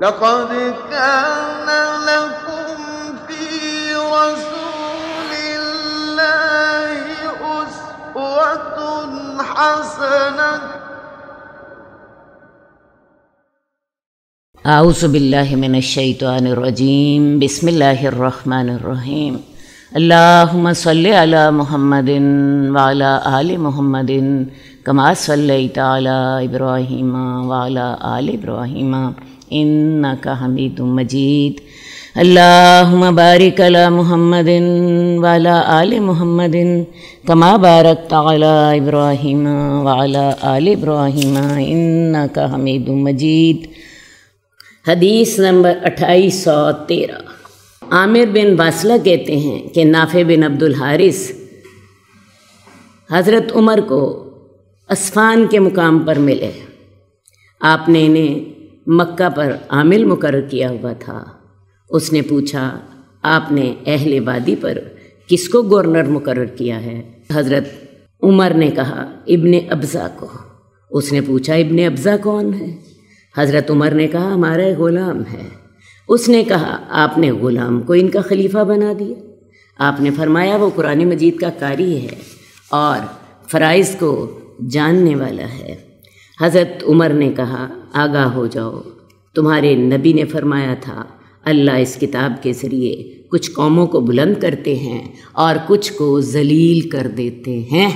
لقد كان لكم في رسول الله أسوة حسنة اعوذ باللہ من الشیطان الرجیم بسم اللہ الرحمن الرحیم اللہم صلی علی محمد وعلی آل محمد کما صلیت علی ابراہیم وعلی آل ابراہیم انک حمید مجید اللہم بارک علی محمد وعلی آل محمد کما بارکت علی ابراہیم وعلی آل ابراہیم انک حمید مجید۔ حدیث نمبر 2813۔ عامر بن واصلہ کہتے ہیں کہ نافع بن عبد الحارث حضرت عمر کو اصفہان کے مقام پر ملے۔ آپ نے انہیں مکہ پر عامل مقرر کیا ہوا تھا۔ اس نے پوچھا، آپ نے اہل وادی پر کس کو گورنر مقرر کیا ہے؟ حضرت عمر نے کہا، ابن ابزہ کو۔ اس نے پوچھا، ابن ابزہ کون ہے؟ حضرت عمر نے کہا، ہمارا غلام ہے۔ اس نے کہا، آپ نے غلام کو ان کا خلیفہ بنا دیا؟ آپ نے فرمایا، وہ قرآن مجید کا قاری ہے اور فرائض کو جاننے والا ہے۔ حضرت عمر نے کہا، آگاہ ہو جاؤ، تمہارے نبی نے فرمایا تھا، اللہ اس کتاب کے ذریعے کچھ قوموں کو بلند کرتے ہیں اور کچھ کو ذلیل کر دیتے ہیں۔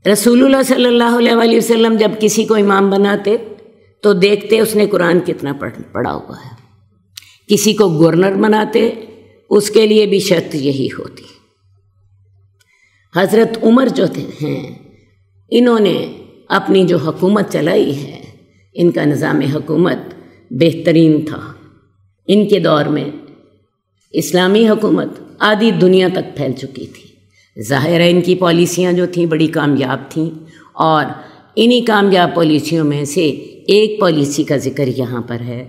رسول اللہ صلی اللہ علیہ وسلم جب کسی کو امام بناتے تو دیکھتے اس نے قرآن کتنا پڑھا ہوا ہے۔ کسی کو گورنر بناتے اس کے لیے بھی شرط یہی ہوتی۔ حضرت عمر جو ہیں، انہوں نے اپنی جو حکومت چلائی ہے، ان کا نظام حکومت بہترین تھا۔ ان کے دور میں اسلامی حکومت آدھی دنیا تک پھیل چکی تھی۔ ظاہر ہے ان کی پالیسیاں جو تھیں بڑی کامیاب تھیں، اور انہی کامیاب پالیسیوں میں سے ایک پالیسی کا ذکر یہاں پر ہے۔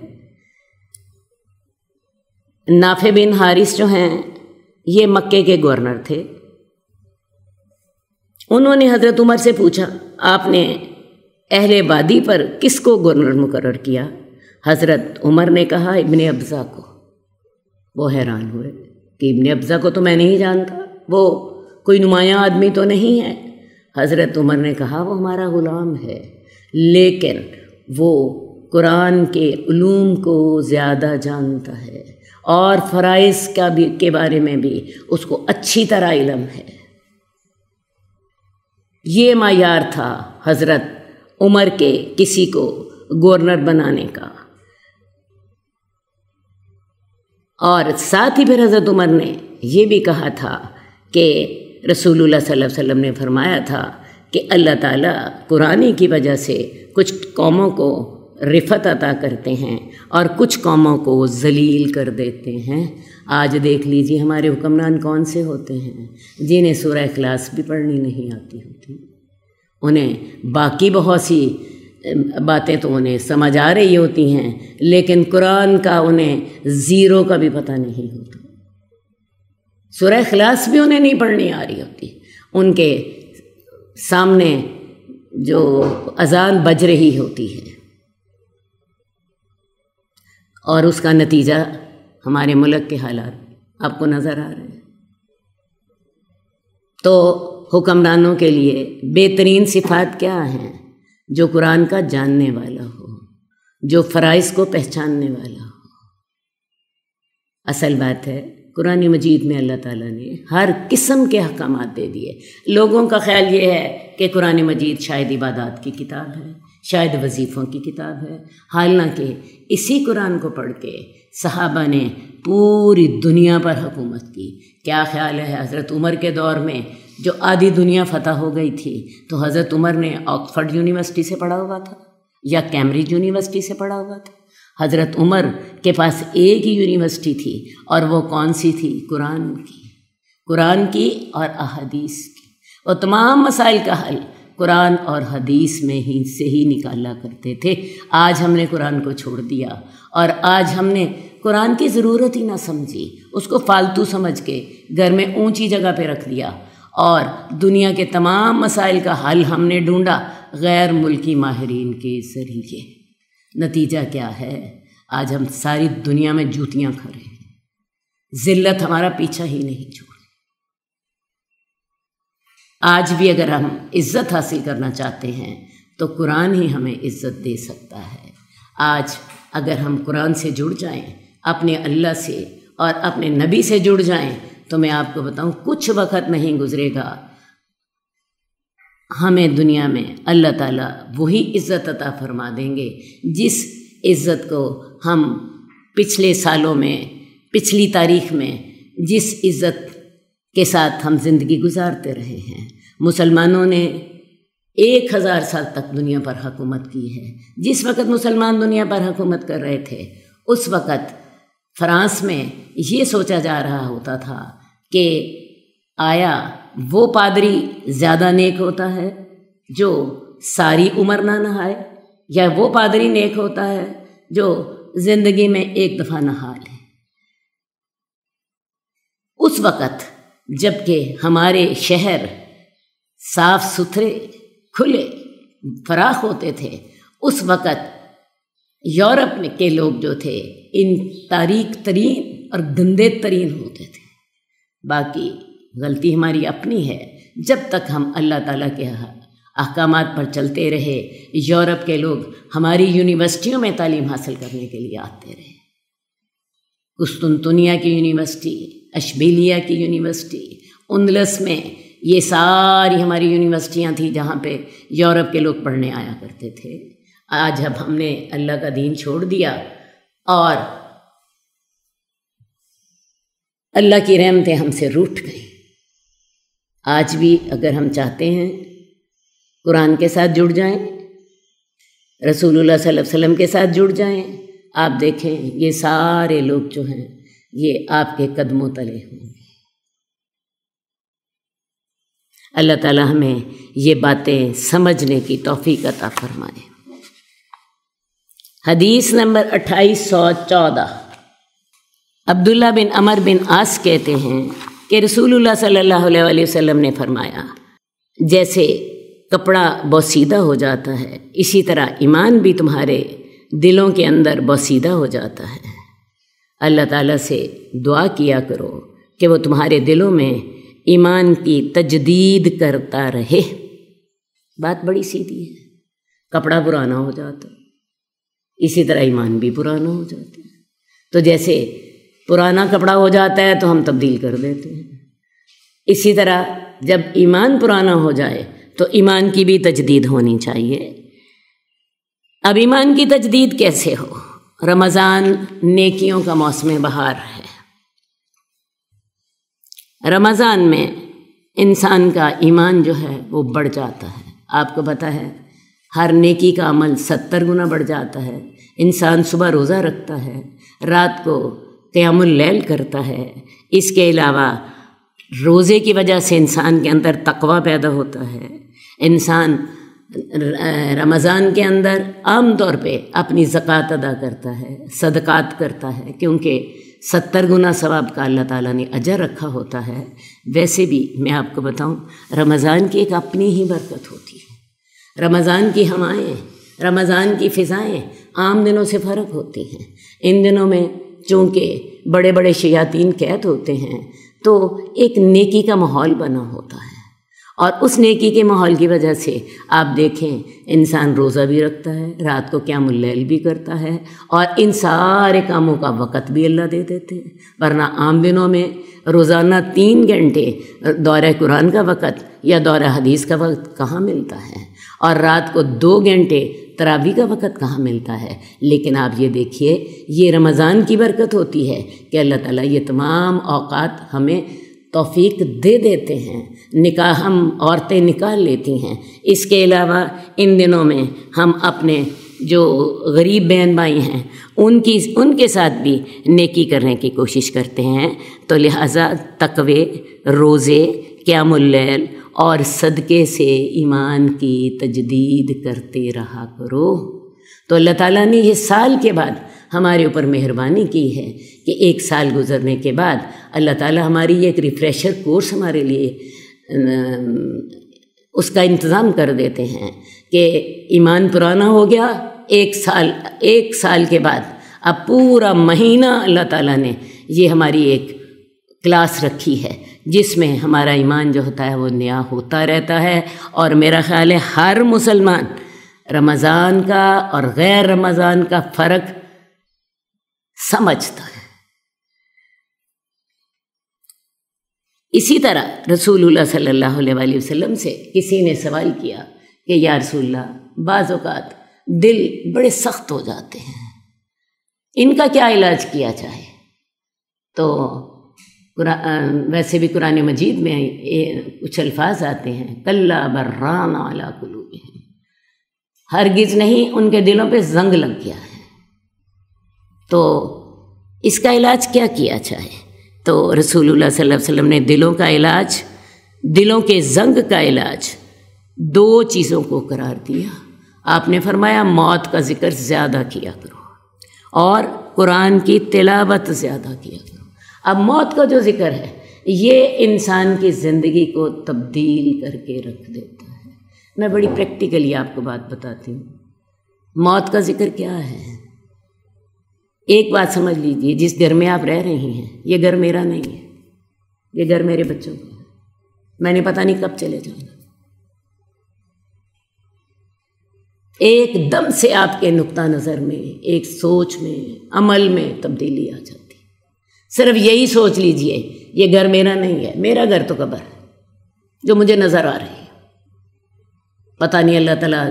نافع بن حارث جو ہیں، یہ مکے کے گورنر تھے۔ انہوں نے حضرت عمر سے پوچھا، آپ نے اہل وادی پر کس کو گورنر مقرر کیا؟ حضرت عمر نے کہا، ابن ابزہ کو۔ وہ حیران ہوئے کہ ابن ابزہ کو تو میں نہیں جانتا، وہ کوئی نمایاں آدمی تو نہیں ہے۔ حضرت عمر نے کہا، وہ ہمارا غلام ہے، لیکن وہ قرآن کے علوم کو زیادہ جانتا ہے اور فرائض کے بارے میں بھی اس کو اچھی طرح علم ہے۔ یہ معیار تھا حضرت عمر کے کسی کو گورنر بنانے کا۔ اور ساتھ ہی پھر حضرت عمر نے یہ بھی کہا تھا کہ رسول اللہ صلی اللہ علیہ وسلم نے فرمایا تھا کہ اللہ تعالیٰ قرآن کی وجہ سے کچھ قوموں کو رفعت عطا کرتے ہیں اور کچھ قوموں کو ذلیل کر دیتے ہیں۔ آج دیکھ لیجیے ہمارے حکمران کون سے ہوتے ہیں جنہیں سورہ اخلاص بھی پڑھنی نہیں آتی ہوتی، انہیں باقی بہت سی باتیں تو انہیں سمجھ آ رہی ہوتی ہیں، لیکن قرآن کا انہیں زیرو کا بھی پتہ نہیں ہوتا۔ سورہ اخلاص بھی انہیں نہیں پڑھنی آ رہی ہوتی، ان کے سامنے جو اذان بج رہی ہوتی ہے، اور اس کا نتیجہ ہمارے ملک کے حالات آپ کو نظر آ رہے ہیں۔ تو حکمرانوں کے لیے بہترین صفات کیا ہیں؟ جو قرآن کا جاننے والا ہو، جو فرائض کو پہچاننے والا ہو۔ اصل بات ہے، قرآن مجید میں اللہ تعالیٰ نے ہر قسم کے احکامات دے دیے۔ لوگوں کا خیال یہ ہے کہ قرآن مجید شاید عبادات کی کتاب ہے، شاید وظیفوں کی کتاب ہے، حالانکہ اسی قرآن کو پڑھ کے صحابہ نے پوری دنیا پر حکومت کی۔ کیا خیال ہے حضرت عمر کے دور میں جو آدھی دنیا فتح ہو گئی تھی، تو حضرت عمر نے آکسفورڈ یونیورسٹی سے پڑھا ہوا تھا یا کیمبرج یونیورسٹی سے پڑھا ہوا تھا؟ حضرت عمر کے پاس ایک ہی یونیورسٹی تھی، اور وہ کون سی تھی؟ قرآن کی اور احادیث کی۔ وہ تمام مسائل کا حل قرآن اور حدیث میں سے ہی نکالا کرتے تھے۔ آج ہم نے قرآن کو چھوڑ دیا، اور آج ہم نے قرآن کی ضرورت ہی نہ سمجھی، اس کو فالتو سمجھ کے گھر میں اونچی جگہ پہ رکھ دیا، اور دنیا کے تمام مسائل کا حل ہم نے ڈھونڈا غیر ملکی ماہرین کے ذریعے۔ نتیجہ کیا ہے؟ آج ہم ساری دنیا میں جوتیاں کھا رہے ہیں، ذلت ہمارا پیچھا ہی نہیں چھوڑ۔ آج بھی اگر ہم عزت حاصل کرنا چاہتے ہیں تو قرآن ہی ہمیں عزت دے سکتا ہے۔ آج اگر ہم قرآن سے جڑ جائیں، اپنے اللہ سے اور اپنے نبی سے جڑ جائیں، تو میں آپ کو بتاؤں کچھ وقت نہیں گزرے گا، ہمیں دنیا میں اللہ تعالیٰ وہی عزت عطا فرما دیں گے جس عزت کو ہم پچھلے سالوں میں، پچھلی تاریخ میں جس عزت کے ساتھ ہم زندگی گزارتے رہے ہیں۔ مسلمانوں نے 1000 سال تک دنیا پر حکومت کی ہے۔ جس وقت مسلمان دنیا پر حکومت کر رہے تھے، اس وقت فرانس میں یہ سوچا جا رہا ہوتا تھا کہ آیا وہ پادری زیادہ نیک ہوتا ہے جو ساری عمر نہ نہائے، یا وہ پادری نیک ہوتا ہے جو زندگی میں ایک دفعہ نہا لے۔ اس وقت جب کہ ہمارے شہر صاف ستھرے، کھلے، فراخ ہوتے تھے، اس وقت یورپ میں کے لوگ جو تھے ان تاریک ترین اور گندے ترین ہوتے تھے۔ باقی غلطی ہماری اپنی ہے، جب تک ہم اللہ تعالیٰ کے احکامات پر چلتے رہے، یورپ کے لوگ ہماری یونیورسٹیوں میں تعلیم حاصل کرنے کے لیے آتے رہے۔ قسطنطنیہ کی یونیورسٹی، اشبیلیہ کی یونیورسٹی، اندلس میں، یہ ساری ہماری یونیورسٹیاں تھیں جہاں پہ یورپ کے لوگ پڑھنے آیا کرتے تھے۔ آج اب ہم نے اللہ کا دین چھوڑ دیا اور اللہ کی رحمتیں ہم سے روٹھ گئیں۔ آج بھی اگر ہم چاہتے ہیں قرآن کے ساتھ جڑ جائیں، رسول اللہ صلی اللہ علیہ وسلم کے ساتھ جڑ جائیں، آپ دیکھیں یہ سارے لوگ جو ہیں یہ آپ کے قدموں تلے ہوں گے۔ اللہ تعالی ہمیں یہ باتیں سمجھنے کی توفیق عطا فرمائے۔ حدیث نمبر 2814، عبداللہ بن عمر بن عاص کہتے ہیں کہ رسول اللہ صلی اللہ علیہ وسلم نے فرمایا، جیسے کپڑا بوسیدہ ہو جاتا ہے، اسی طرح ایمان بھی تمہارے دلوں کے اندر بوسیدہ ہو جاتا ہے۔ اللہ تعالیٰ سے دعا کیا کرو کہ وہ تمہارے دلوں میں ایمان کی تجدید کرتا رہے۔ بات بڑی سیدھی ہے، کپڑا پرانا ہو جاتا ہے، اسی طرح ایمان بھی پرانا ہو جاتا ہے۔ تو جیسے پرانا کپڑا ہو جاتا ہے تو ہم تبدیل کر دیتے ہیں، اسی طرح جب ایمان پرانا ہو جائے تو ایمان کی بھی تجدید ہونی چاہیے۔ اب ایمان کی تجدید کیسے ہو؟ رمضان نیکیوں کا موسم بہار ہے۔ رمضان میں انسان کا ایمان جو ہے وہ بڑھ جاتا ہے۔ آپ کو پتہ ہے ہر نیکی کا عمل 70 گنا بڑھ جاتا ہے۔ انسان صبح روزہ رکھتا ہے، رات کو قیام اللیل کرتا ہے۔ اس کے علاوہ روزے کی وجہ سے انسان کے اندر تقوی پیدا ہوتا ہے۔ انسان رمضان کے اندر عام طور پہ اپنی زکوٰۃ ادا کرتا ہے، صدقات کرتا ہے، کیونکہ 70 گنا ثواب کا اللہ تعالیٰ نے اجر رکھا ہوتا ہے۔ ویسے بھی میں آپ کو بتاؤں، رمضان کی ایک اپنی ہی برکت ہوتی ہے۔ رمضان کی ہوائیں، رمضان کی فضائیں عام دنوں سے فرق ہوتی ہیں۔ ان دنوں میں چونکہ بڑے بڑے شیاطین قید ہوتے ہیں تو ایک نیکی کا ماحول بنا ہوتا ہے، اور اس نیکی کے ماحول کی وجہ سے آپ دیکھیں انسان روزہ بھی رکھتا ہے، رات کو قیام اللیل بھی کرتا ہے، اور ان سارے کاموں کا وقت بھی اللہ دے دیتے ہیں۔ ورنہ عام دنوں میں روزانہ 3 گھنٹے دورہ قرآن کا وقت یا دورہ حدیث کا وقت کہاں ملتا ہے، اور رات کو 2 گھنٹے تراویح کا وقت کہاں ملتا ہے۔ لیکن آپ یہ دیکھیے، یہ رمضان کی برکت ہوتی ہے کہ اللہ تعالیٰ یہ تمام اوقات ہمیں توفیق دے دیتے ہیں، نکاح ہم عورتیں نکال لیتی ہیں۔ اس کے علاوہ ان دنوں میں ہم اپنے جو غریب بہن بھائی ہیں ان کے ساتھ بھی نیکی کرنے کی کوشش کرتے ہیں۔ تو لہٰذا تقوی، روزے، قیام اللیل اور صدقے سے ایمان کی تجدید کرتے رہا کرو۔ تو اللہ تعالیٰ نے یہ سال کے بعد ہمارے اوپر مہربانی کی ہے کہ 1 سال گزرنے کے بعد اللہ تعالیٰ ہماری ایک ریفریشر کورس ہمارے لیے اس کا انتظام کر دیتے ہیں کہ ایمان پرانا ہو گیا ایک سال کے بعد اب پورا مہینہ اللہ تعالیٰ نے یہ ہماری ایک کلاس رکھی ہے جس میں ہمارا ایمان جو ہوتا ہے وہ نیا ہوتا رہتا ہے، اور میرا خیال ہے ہر مسلمان رمضان کا اور غیر رمضان کا فرق سمجھتا ہے۔ اسی طرح رسول اللہ صلی اللہ علیہ وآلہ وسلم سے کسی نے سوال کیا کہ یا رسول اللہ، بعض اوقات دل بڑے سخت ہو جاتے ہیں، ان کا کیا علاج کیا جائے؟ تو ویسے بھی قرآن مجید میں کچھ الفاظ آتے ہیں، کلا بران علی قلوبہم، ہرگز نہیں، ان کے دلوں پہ زنگ لگ گیا ہے۔ تو اس کا علاج کیا کیا جائے؟ تو رسول اللہ صلی اللہ علیہ وسلم نے دلوں کے زنگ کا علاج 2 چیزوں کو قرار دیا۔ آپ نے فرمایا موت کا ذکر زیادہ کیا کرو اور قرآن کی تلاوت زیادہ کیا کرو۔ اب موت کا جو ذکر ہے یہ انسان کی زندگی کو تبدیل کر کے رکھ دیتا ہے۔ میں بڑی پریکٹیکلی آپ کو بات بتاتی ہوں، موت کا ذکر کیا ہے۔ ایک بات سمجھ لیجیے، جس گھر میں آپ رہ رہی ہیں یہ گھر میرا نہیں ہے، یہ گھر میرے بچوں کا ہے، میں نے پتہ نہیں کب چلے جانا۔ ایک دم سے آپ کے نقطہ نظر میں، ایک سوچ میں، عمل میں تبدیلی آ جاتی ہے۔ صرف یہی سوچ لیجئے یہ گھر میرا نہیں ہے، میرا گھر تو قبر ہے جو مجھے نظر آ رہی ہے۔ پتہ نہیں اللہ تعالیٰ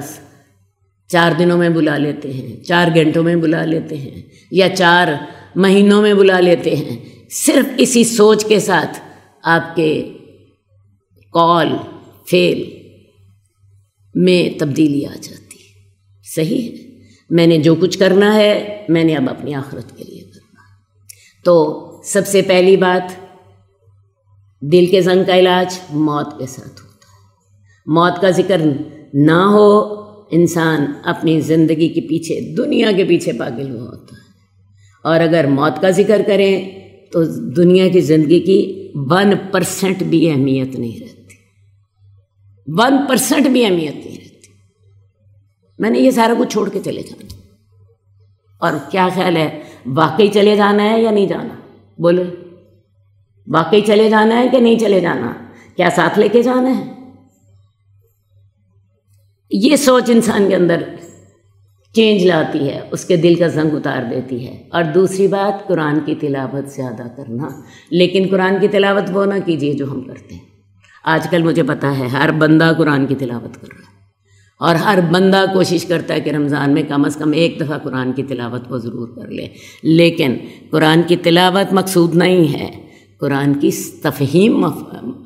4 دنوں میں بلا لیتے ہیں، 4 گھنٹوں میں بلا لیتے ہیں، یا 4 مہینوں میں بلا لیتے ہیں۔ صرف اسی سوچ کے ساتھ آپ کے قول فعل میں تبدیلی آ جاتی ہے۔ صحیح ہے، میں نے جو کچھ کرنا ہے میں نے اب اپنی آخرت کے لیے کرنا ہے۔ تو سب سے پہلی بات، دل کے زنگ کا علاج موت کے ساتھ ہوتا ہے۔ موت کا ذکر نہ ہو، انسان اپنی زندگی کے پیچھے، دنیا کے پیچھے پاگل ہوا ہوتا ہے، اور اگر موت کا ذکر کریں تو دنیا کی زندگی کی 1% بھی اہمیت نہیں رہتی، 1% بھی اہمیت نہیں رہتی۔ میں نے یہ سارا کچھ چھوڑ کے چلے جانا، اور کیا خیال ہے واقعی چلے جانا ہے یا نہیں جانا؟ بولے، واقعی چلے جانا ہے کہ نہیں چلے جانا؟ کیا ساتھ لے کے جانا ہے؟ یہ سوچ انسان کے اندر چینج لاتی ہے، اس کے دل کا زنگ اتار دیتی ہے۔ اور دوسری بات، قرآن کی تلاوت زیادہ کرنا، لیکن قرآن کی تلاوت وہ نہ کیجیے جو ہم کرتے ہیں۔ آج کل مجھے پتہ ہے ہر بندہ قرآن کی تلاوت کر رہا ہے، اور ہر بندہ کوشش کرتا ہے کہ رمضان میں کم از کم 1 دفعہ قرآن کی تلاوت وہ ضرور کر لے، لیکن قرآن کی تلاوت مقصود نہیں ہے، قرآن کی تفہیم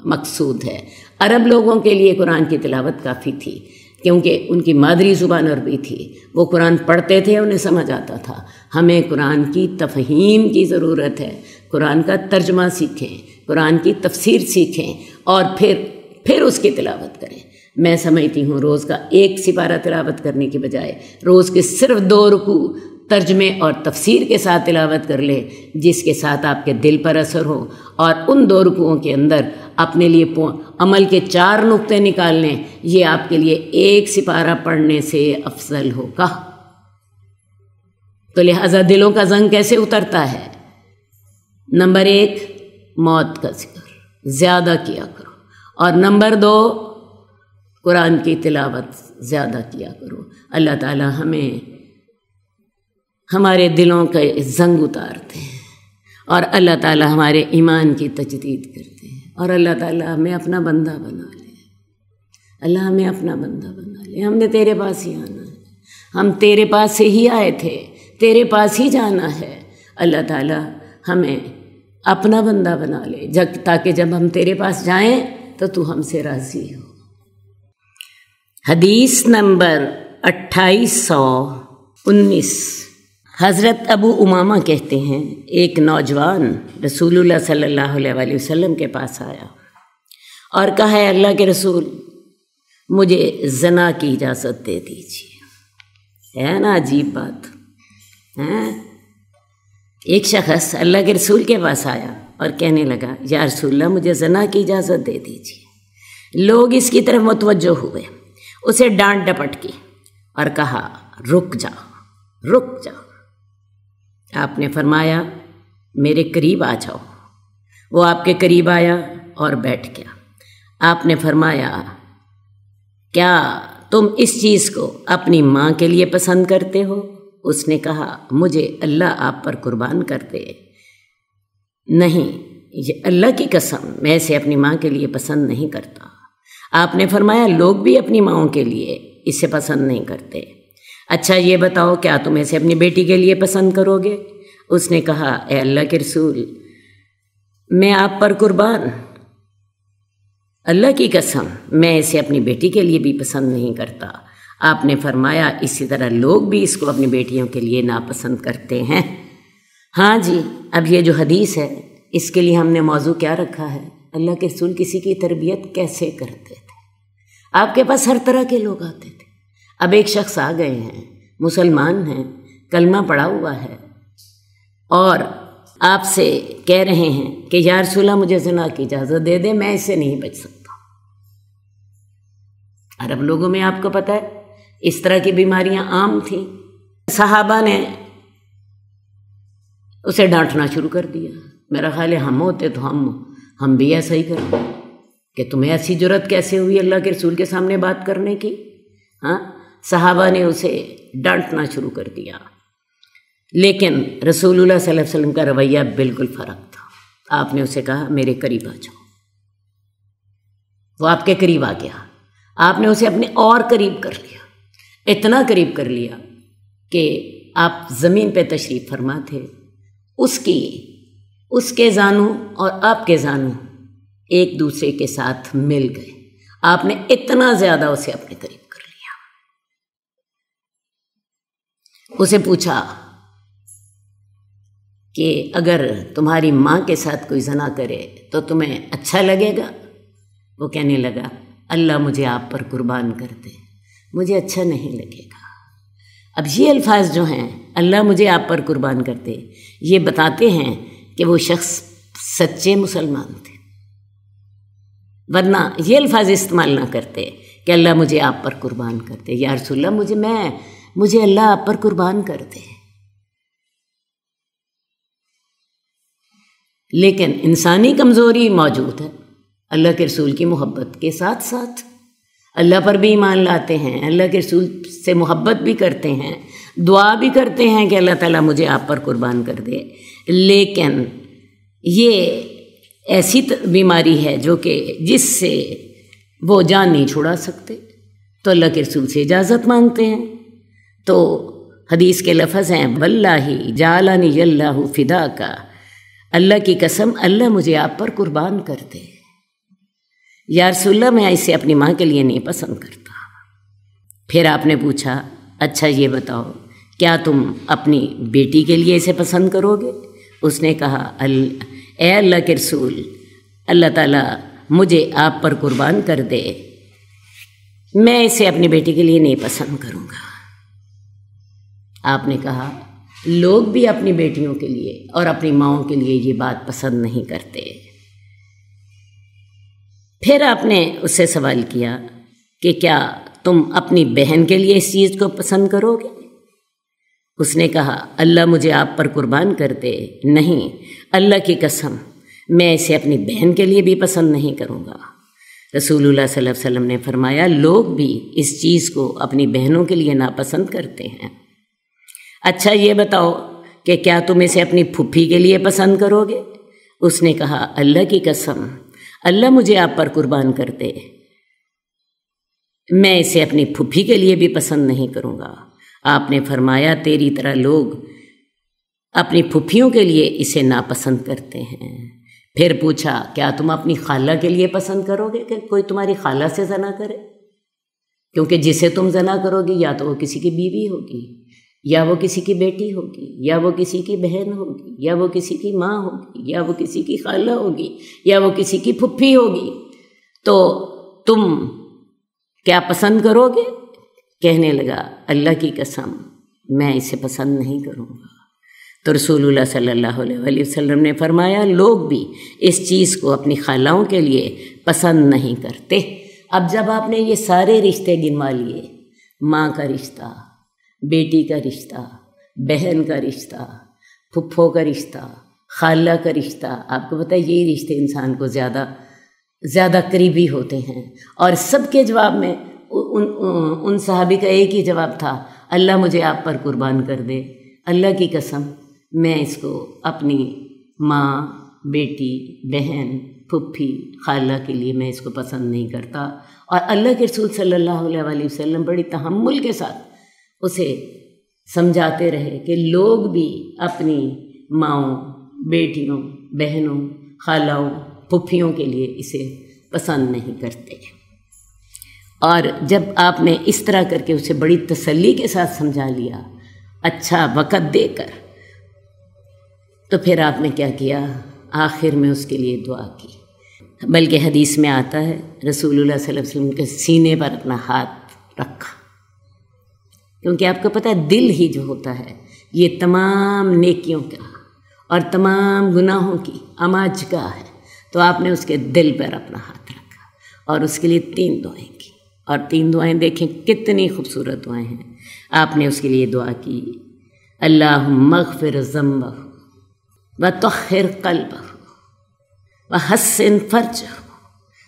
مقصود ہے۔ عرب لوگوں کے لیے قرآن کی تلاوت کافی تھی، کیونکہ ان کی مادری زبان عربی تھی، وہ قرآن پڑھتے تھے، انہیں سمجھ آتا تھا۔ ہمیں قرآن کی تفہیم کی ضرورت ہے، قرآن کا ترجمہ سیکھیں، قرآن کی تفسیر سیکھیں، اور پھر اس کی تلاوت کریں۔ میں سمجھتی ہوں روز کا 1 سپارہ تلاوت کرنے کی بجائے روز کے صرف 2 رکوع ترجمے اور تفسیر کے ساتھ تلاوت کر لیں، جس کے ساتھ آپ کے دل پر اثر ہو، اور ان 2 رکوعوں کے اندر اپنے لیے عمل کے 4 نقطے نکال لیں، یہ آپ کے لیے 1 سپارہ پڑھنے سے افضل ہوگا۔ تو لہٰذا دلوں کا زنگ کیسے اترتا ہے؟ نمبر 1، موت کا ذکر زیادہ کیا کرو، اور نمبر 2، قرآن کی تلاوت زیادہ کیا کرو۔ اللہ تعالیٰ ہمیں ہمارے دلوں کا زنگ اتارتے ہیں، اور اللہ تعالیٰ ہمارے ایمان کی تجدید کرتے ہیں، اور اللہ تعالیٰ ہمیں اپنا بندہ بنا لے۔ اللہ ہمیں اپنا بندہ بنا لے۔ ہم نے تیرے پاس ہی آنا ہے، ہم تیرے پاس سے ہی آئے تھے، تیرے پاس ہی جانا ہے۔ اللہ تعالیٰ ہمیں اپنا بندہ بنا لے، تاکہ جب ہم تیرے پاس جائیں تو تو ہم سے راضی ہو۔ حدیث نمبر 2819، حضرت ابو امامہ کہتے ہیں ایک نوجوان رسول اللہ صلی اللہ علیہ وآلہ وسلم کے پاس آیا اور کہا، ہے اللہ کے رسول، مجھے زنا کی اجازت دے دیجیے۔ ہے نا عجیب بات، ایک شخص اللہ کے رسول کے پاس آیا اور کہنے لگا، یا رسول اللہ مجھے زنا کی اجازت دے دیجیے۔ لوگ اس کی طرف متوجہ ہوئے، اسے ڈانٹ ڈپٹ کی، اور کہا رک جاؤ رک جاؤ۔ آپ نے فرمایا میرے قریب آ جاؤ۔ وہ آپ کے قریب آیا اور بیٹھ گیا۔ آپ نے فرمایا کیا تم اس چیز کو اپنی ماں کے لیے پسند کرتے ہو؟ اس نے کہا مجھے اللہ آپ پر قربان کر دے، نہیں، یہ اللہ کی قسم میں اسے اپنی ماں کے لیے پسند نہیں کرتا۔ آپ نے فرمایا لوگ بھی اپنی ماؤں کے لیے اسے پسند نہیں کرتے۔ اچھا یہ بتاؤ کیا تم اسے اپنی بیٹی کے لیے پسند کرو گے؟ اس نے کہا اے اللہ کے رسول، میں آپ پر قربان، اللہ کی قسم میں اسے اپنی بیٹی کے لیے بھی پسند نہیں کرتا۔ آپ نے فرمایا اسی طرح لوگ بھی اس کو اپنی بیٹیوں کے لیے ناپسند کرتے ہیں۔ ہاں جی، اب یہ جو حدیث ہے اس کے لیے ہم نے موضوع کیا رکھا ہے؟ اللہ کے رسول کسی کی تربیت کیسے کرتے تھے۔ آپ کے پاس ہر طرح کے لوگ آتے تھے۔ اب ایک شخص آ گئے ہیں، مسلمان ہیں، کلمہ پڑھا ہوا ہے، اور آپ سے کہہ رہے ہیں کہ یا رسول اللہ مجھے زنا کی اجازت دے دے، میں اس سے نہیں بچ سکتا۔ عرب لوگوں میں آپ کو پتہ ہے اس طرح کی بیماریاں عام تھیں۔ صحابہ نے اسے ڈانٹنا شروع کر دیا۔ میرا خیال ہے ہم ہوتے تو ہم بھی ایسا ہی کرتے کہ تمہیں ایسی جرأت کیسے ہوئی اللہ کے رسول کے سامنے بات کرنے کی؟ ہاں، صحابہ نے اسے ڈانٹنا شروع کر دیا، لیکن رسول اللہ صلی اللہ علیہ وسلم کا رویہ بالکل فرق تھا۔ آپ نے اسے کہا میرے قریب آ جاؤ۔ وہ آپ کے قریب آ گیا۔ آپ نے اسے اپنے اور قریب کر لیا، اتنا قریب کر لیا کہ آپ زمین پہ تشریف فرما تھے، اس کے زانوں اور آپ کے زانوں ایک دوسرے کے ساتھ مل گئے۔ آپ نے اتنا زیادہ اسے اپنے قریب کر لیا۔ اسے پوچھا کہ اگر تمہاری ماں کے ساتھ کوئی زنا کرے تو تمہیں اچھا لگے گا؟ وہ کہنے لگا اللہ مجھے آپ پر قربان کر دے، مجھے اچھا نہیں لگے گا۔ اب یہ الفاظ جو ہیں اللہ مجھے آپ پر قربان کر دے، یہ بتاتے ہیں کہ وہ شخص سچے مسلمان تھے، ورنہ یہ الفاظ استعمال نہ کرتے کہ اللہ مجھے آپ پر قربان کر دے، یا رسول اللہ مجھے اللہ آپ پر قربان کر دے۔ لیکن انسانی کمزوری موجود ہے، اللہ کے رسول کی محبت کے ساتھ ساتھ اللہ پر بھی ایمان لاتے ہیں، اللہ کے رسول سے محبت بھی کرتے ہیں، دعا بھی کرتے ہیں کہ اللہ تعالیٰ مجھے آپ پر قربان کر دے، لیکن یہ ایسی بیماری ہے جو کہ جس سے وہ جان نہیں چھڑا سکتے، تو اللہ کے رسول سے اجازت مانگتے ہیں۔ تو حدیث کے لفظ ہیں واللہ جعلنی اللہ فداک، اللہ کی قسم اللہ مجھے آپ پر قربان کر دے۔ یا رسول اللہ میں اسے اپنی ماں کے لیے نہیں پسند کرتا۔ پھر آپ نے پوچھا اچھا یہ بتاؤ کیا تم اپنی بیٹی کے لیے اسے پسند کرو گے؟ اس نے کہا اے اللہ کے رسول، اللہ تعالیٰ مجھے آپ پر قربان کر دے، میں اسے اپنی بیٹی کے لیے نہیں پسند کروں گا۔ آپ نے کہا لوگ بھی اپنی بیٹیوں کے لیے اور اپنی ماؤں کے لیے یہ بات پسند نہیں کرتے۔ پھر آپ نے اس سے سوال کیا کہ کیا تم اپنی بہن کے لیے اس چیز کو پسند کرو گے؟ اس نے کہا اللہ مجھے آپ پر قربان کر دے، نہیں، اللہ کی قسم میں اسے اپنی بہن کے لیے بھی پسند نہیں کروں گا۔ رسول اللہ صلی اللہ علیہ وسلم نے فرمایا لوگ بھی اس چیز کو اپنی بہنوں کے لیے ناپسند کرتے ہیں۔ اچھا یہ بتاؤ کہ کیا تم اسے اپنی پھوپھی کے لیے پسند کرو گے؟ اس نے کہا اللہ کی قسم اللہ مجھے آپ پر قربان کر دے، میں اسے اپنی پھوپھی کے لیے بھی پسند نہیں کروں گا۔ آپ نے فرمایا تیری طرح لوگ اپنی پھوپھیوں کے لیے اسے ناپسند کرتے ہیں۔ پھر پوچھا کیا تم اپنی خالہ کے لیے پسند کرو گے کہ کوئی تمہاری خالہ سے زنا کرے؟ کیونکہ جسے تم زنا کرو گی یا تو وہ کسی کی بیوی ہوگی، یا وہ کسی کی بیٹی ہوگی، یا وہ کسی کی بہن ہوگی، یا وہ کسی کی ماں ہوگی، یا وہ کسی کی خالہ ہوگی، یا وہ کسی کی پھوپھی ہوگی، تو تم کیا پسند کرو گے؟ کہنے لگا اللہ کی قسم میں اسے پسند نہیں کروں گا۔ تو رسول اللہ صلی اللہ علیہ وسلم نے فرمایا لوگ بھی اس چیز کو اپنی خالہوں کے لیے پسند نہیں کرتے۔ اب جب آپ نے یہ سارے رشتے گنوا لیے ماں کا رشتہ، بیٹی کا رشتہ، بہن کا رشتہ، پھپھو کا رشتہ، خالہ کا رشتہ، آپ کو پتہ ہے یہی رشتے انسان کو زیادہ قریبی ہوتے ہیں۔ اور سب کے جواب میں ان صحابی کا ایک ہی جواب تھا، اللہ مجھے آپ پر قربان کر دے، اللہ کی قسم میں اس کو اپنی ماں، بیٹی، بہن، پھپھی، خالہ کے لیے میں اس کو پسند نہیں کرتا۔ اور اللہ کے رسول صلی اللہ علیہ وسلم بڑی تحمل کے ساتھ اسے سمجھاتے رہے کہ لوگ بھی اپنی ماؤں، بیٹیوں، بہنوں، خالوں، پھپھیوں کے لیے اسے پسند نہیں کرتے۔ اور جب آپ نے اس طرح کر کے اسے بڑی تسلی کے ساتھ سمجھا لیا، اچھا وقت دے کر، تو پھر آپ نے کیا کیا؟ آخر میں اس کے لیے دعا کی۔ بلکہ حدیث میں آتا ہے رسول اللہ صلی اللہ علیہ وسلم کے سینے پر اپنا ہاتھ رکھا، کیونکہ آپ کو پتہ ہے دل ہی جو ہوتا ہے یہ تمام نیکیوں کا اور تمام گناہوں کی اماجگاہ ہے۔ تو آپ نے اس کے دل پر اپنا ہاتھ رکھا اور اس کے لیے 3 دعائیں کی، اور 3 دعائیں دیکھیں کتنی خوبصورت دعائیں ہیں۔ آپ نے اس کے لیے دعا کی، اللہم اغفر ذنبہ وطہر قلبہ وحسن فرجہ،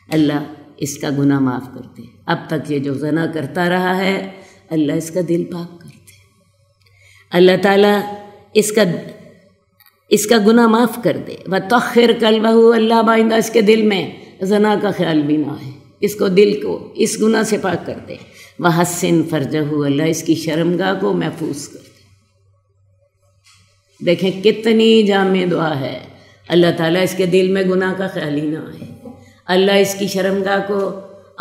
اللہ اس کا گناہ معاف کر دے، اب تک یہ جو زنا کرتا رہا ہے اللہ اس کا دل پاک کر دے، اللہ تعالیٰ اس کا گناہ معاف کر دے، وطہر قلبہ، اللہ آئندہ اس کے دل میں زنا کا خیال بھی نہ آئے، اس کو دل کو اس گناہ سے پاک کر دے، وحسن فرجہ، اللہ اس کی شرمگاہ کو محفوظ کر دے۔ دیکھیں کتنی جامع دعا ہے، اللہ تعالیٰ اس کے دل میں گناہ کا خیال ہی نہ آئے، اللہ اس کی شرمگاہ کو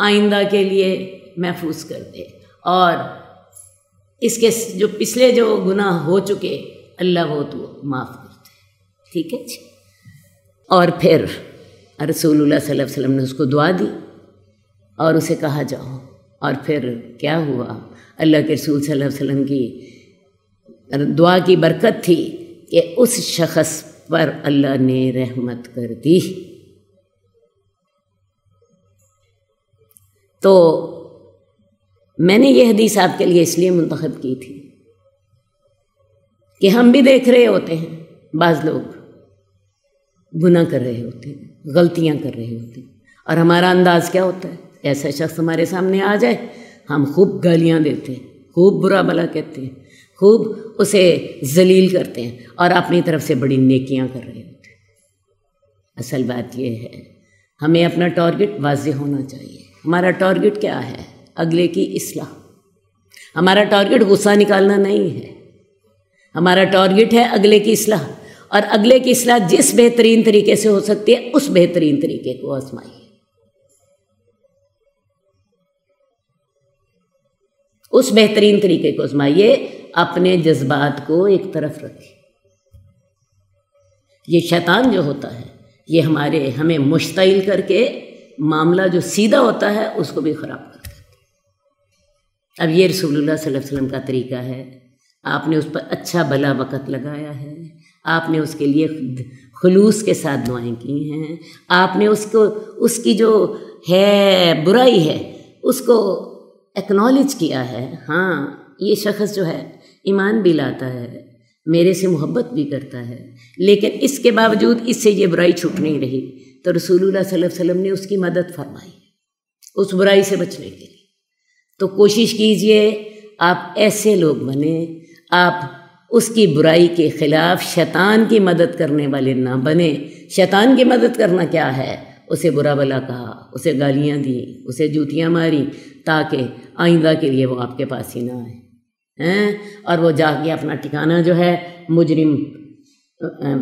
آئندہ کے لیے محفوظ کر دے، اور اس کے جو پچھلے جو گناہ ہو چکے اللہ وہ تو معاف کر دے۔ ٹھیک ہے جی۔ اور پھر رسول اللہ صلی اللہ علیہ وسلم نے اس کو دعا دی اور اسے کہا جاؤ، اور پھر کیا ہوا؟ اللہ کے رسول صلی اللہ علیہ وسلم کی دعا کی برکت تھی کہ اس شخص پر اللہ نے رحمت کر دی۔ تو میں نے یہ حدیث آپ کے لیے اس لیے منتخب کی تھی کہ ہم بھی دیکھ رہے ہوتے ہیں بعض لوگ گناہ کر رہے ہوتے ہیں، غلطیاں کر رہے ہوتے ہیں، اور ہمارا انداز کیا ہوتا ہے؟ ایسا شخص ہمارے سامنے آ جائے ہم خوب گالیاں دیتے ہیں، خوب برا بھلا کہتے ہیں، خوب اسے ذلیل کرتے ہیں اور اپنی طرف سے بڑی نیکیاں کر رہے ہوتے ہیں۔ اصل بات یہ ہے ہمیں اپنا ٹارگٹ واضح ہونا چاہیے۔ ہمارا ٹارگٹ کیا ہے؟ اگلے کی اصلاح۔ ہمارا ٹارگٹ غصہ نکالنا نہیں ہے، ہمارا ٹارگٹ ہے اگلے کی اصلاح، اور اگلے کی اصلاح جس بہترین طریقے سے ہو سکتی ہے اس بہترین طریقے کو آزمائیے، اس بہترین طریقے کو آزمائیے، اپنے جذبات کو ایک طرف رکھیں۔ یہ شیطان جو ہوتا ہے یہ ہمیں مشتعل کر کے معاملہ جو سیدھا ہوتا ہے اس کو بھی خراب کر دیتا ہے۔ اب یہ رسول اللہ صلی اللہ علیہ وسلم کا طریقہ ہے، آپ نے اس پر اچھا بھلا وقت لگایا ہے، آپ نے اس کے لیے خلوص کے ساتھ دعائیں کی ہیں، آپ نے اس کی جو ہے برائی ہے اس کو ایکنالج کیا ہے، ہاں یہ شخص جو ہے ایمان بھی لاتا ہے، میرے سے محبت بھی کرتا ہے، لیکن اس کے باوجود اس سے یہ برائی چھپ نہیں رہی، تو رسول اللہ صلی اللہ علیہ وسلم نے اس کی مدد فرمائی اس برائی سے بچنے کے لیے۔ تو کوشش کیجئے آپ ایسے لوگ بنیں، آپ اس کی برائی کے خلاف شیطان کی مدد کرنے والے نہ بنیں۔ شیطان کی مدد کرنا کیا ہے؟ اسے برا بھلا کہا، اسے گالیاں دیں، اسے جوتیاں ماری، تاکہ آئندہ کے لیے وہ آپ کے پاس ہی نہ آئے، اور وہ جا کے اپنا ٹھکانہ جو ہے مجرم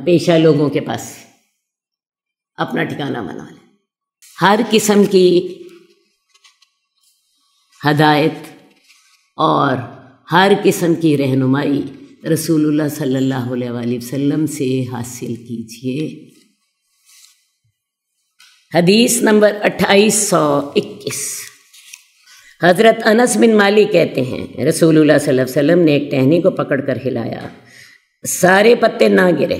پیشہ لوگوں کے پاس اپنا ٹھکانہ بنا لیں۔ ہر قسم کی ہدایت اور ہر قسم کی رہنمائی رسول اللہ صلی اللہ علیہ وسلم سے حاصل کیجیے۔ حدیث نمبر 2821، حضرت انس بن مالک کہتے ہیں رسول اللہ صلی اللہ علیہ وسلم نے ایک ٹہنی کو پکڑ کر ہلایا، سارے پتے نہ گرے،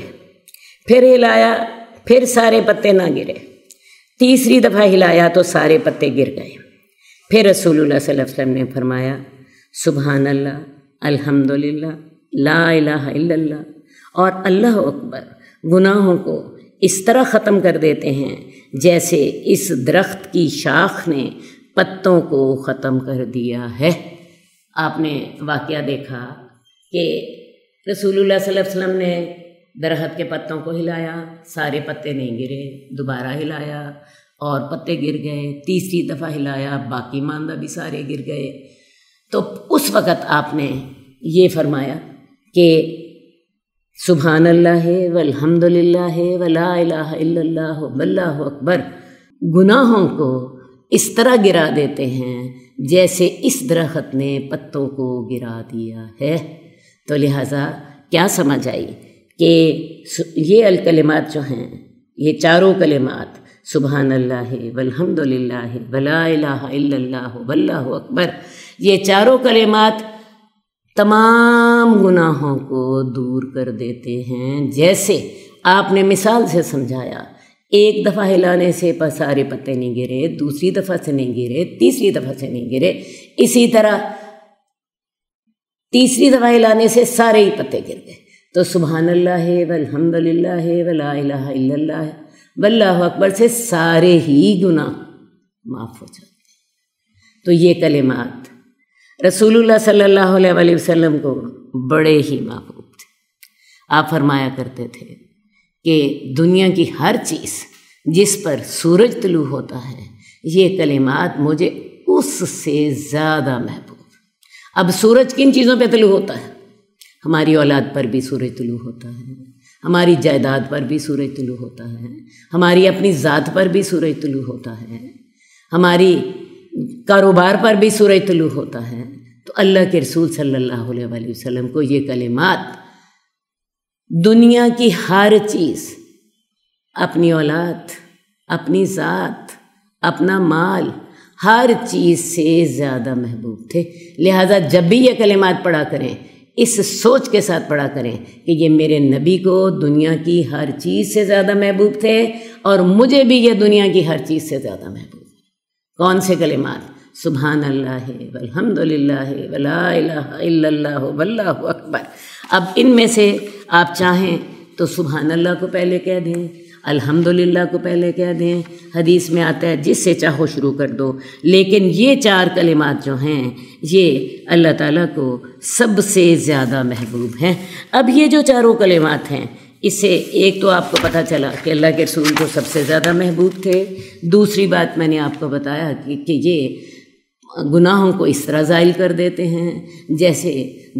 پھر ہلایا، پھر سارے پتے نہ گرے، تیسری دفعہ ہلایا تو سارے پتے گر گئے۔ پھر رسول اللہ صلی اللہ علیہ وسلم نے فرمایا سبحان اللہ، الحمدللہ، لا الہ الا اللہ اور اللہ اکبر گناہوں کو اس طرح ختم کر دیتے ہیں جیسے اس درخت کی شاخ نے پتوں کو ختم کر دیا ہے۔ آپ نے واقعہ دیکھا کہ رسول اللہ صلی اللہ علیہ وسلم نے درخت کے پتوں کو ہلایا، سارے پتے نہیں گرے، دوبارہ ہلایا اور پتے گر گئے، تیسری دفعہ ہلایا، باقی ماندہ بھی سارے گر گئے۔ تو اس وقت آپ نے یہ فرمایا کہ سبحان اللہ والحمد للہ ولا الہ الا اللہ واللہ اکبر گناہوں کو اس طرح گرا دیتے ہیں جیسے اس درخت نے پتوں کو گرا دیا ہے۔ تو لہٰذا کیا سمجھ آئی کہ یہ الکلمات جو ہیں، یہ چاروں کلمات سبحان اللہ والحمد للہ ولا الہ الا اللہ واللہ اکبر، یہ چاروں کلمات تمام گناہوں کو دور کر دیتے ہیں۔ جیسے آپ نے مثال سے سمجھایا، ایک دفعہ ہلانے سے سارے پتے نہیں گرے، دوسری دفعہ سے نہیں گرے، تیسری دفعہ سے نہیں گرے، اسی طرح تیسری دفعہ ہلانے سے سارے ہی پتے گر گئے۔ تو سبحان اللہ والحمد للہ ولا الہ الا اللہ واللہ اکبر سے سارے ہی گناہ معاف ہو جاتے ہیں۔ تو یہ کلمات رسول اللہ صلی اللہ علیہ وسلم کو بڑے ہی محبوب تھے۔ آپ فرمایا کرتے تھے کہ دنیا کی ہر چیز جس پر سورج طلوع ہوتا ہے، یہ کلمات مجھے اس سے زیادہ محبوب۔ اب سورج کن چیزوں پہ طلوع ہوتا ہے؟ ہماری اولاد پر بھی سورج طلوع ہوتا ہے، ہماری جائیداد پر بھی سورج طلوع ہوتا ہے، ہماری اپنی ذات پر بھی سورج طلوع ہوتا ہے، ہماری کاروبار پر بھی سورج طلوع ہوتا ہے۔ تو اللہ کے رسول صلی اللہ علیہ وسلم کو یہ کلمات دنیا کی ہر چیز، اپنی اولاد، اپنی ذات، اپنا مال، ہر چیز سے زیادہ محبوب تھے۔ لہٰذا جب بھی یہ کلمات پڑھا کریں، اس سوچ کے ساتھ پڑھا کریں کہ یہ میرے نبی کو دنیا کی ہر چیز سے زیادہ محبوب تھے اور مجھے بھی یہ دنیا کی ہر چیز سے زیادہ محبوب۔ کون سے کلمات؟ سبحان اللہ والحمد للہ ولا الہ الا اللہ واللہ اکبر۔ اب ان میں سے آپ چاہیں تو سبحان اللہ کو پہلے کہہ دیں، الحمد للہ کو پہلے کہہ دیں، حدیث میں آتا ہے جس سے چاہو شروع کر دو، لیکن یہ چار کلمات جو ہیں یہ اللہ تعالیٰ کو سب سے زیادہ محبوب ہیں۔ اب یہ جو چاروں کلمات ہیں، اس سے ایک تو آپ کو پتہ چلا کہ اللہ کے رسول کو سب سے زیادہ محبوب تھے، دوسری بات میں نے آپ کو بتایا کہ یہ گناہوں کو اس طرح زائل کر دیتے ہیں جیسے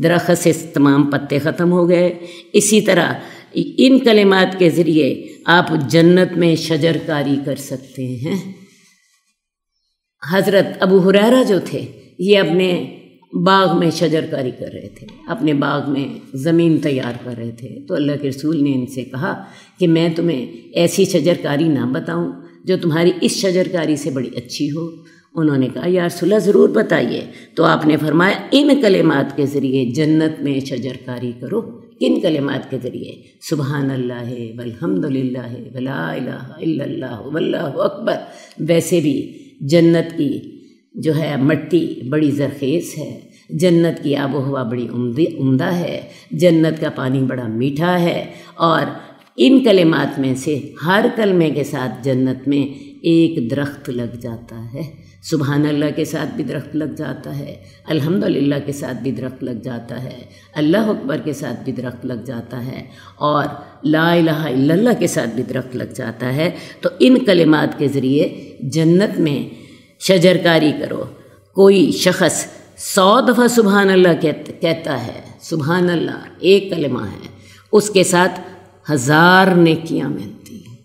درخت سے تمام پتے ختم ہو گئے۔ اسی طرح ان کلمات کے ذریعے آپ جنت میں شجر کاری کر سکتے ہیں۔ حضرت ابو ہریرہ جو تھے، یہ اپنے باغ میں شجر کاری کر رہے تھے، اپنے باغ میں زمین تیار کر رہے تھے، تو اللہ کے رسول نے ان سے کہا کہ میں تمہیں ایسی شجر کاری نہ بتاؤں جو تمہاری اس شجر کاری سے بڑی اچھی ہو؟ انہوں نے کہا یا رسول اللہ ضرور بتائیے۔ تو آپ نے فرمایا ان کلمات کے ذریعے جنت میں شجر کاری کرو۔ کن کلمات کے ذریعے؟ سبحان اللہ والحمد للہ ولا الہ الا اللہ واللہ اکبر۔ ویسے بھی جنت کی جو ہے مٹی بڑی زرخیز ہے، جنت کی آب و ہوا بڑی عمدہ ہے، جنت کا پانی بڑا میٹھا ہے، اور ان کلمات میں سے ہر کلمے کے ساتھ جنت میں ایک درخت لگ جاتا ہے۔ سبحان اللہ کے ساتھ بھی درخت لگ جاتا ہے، الحمدللہ کے ساتھ بھی درخت لگ جاتا ہے، اللہ اکبر کے ساتھ بھی درخت لگ جاتا ہے، اور لا الہ الا اللہ کے ساتھ بھی درخت لگ جاتا ہے۔ تو ان کلمات کے ذریعے جنت میں شجر کاری کرو۔ کوئی شخص 100 دفعہ سبحان اللہ کہتا ہے، سبحان اللہ ایک کلمہ ہے، اس کے ساتھ 1000 نیکیاں ملتی ہیں۔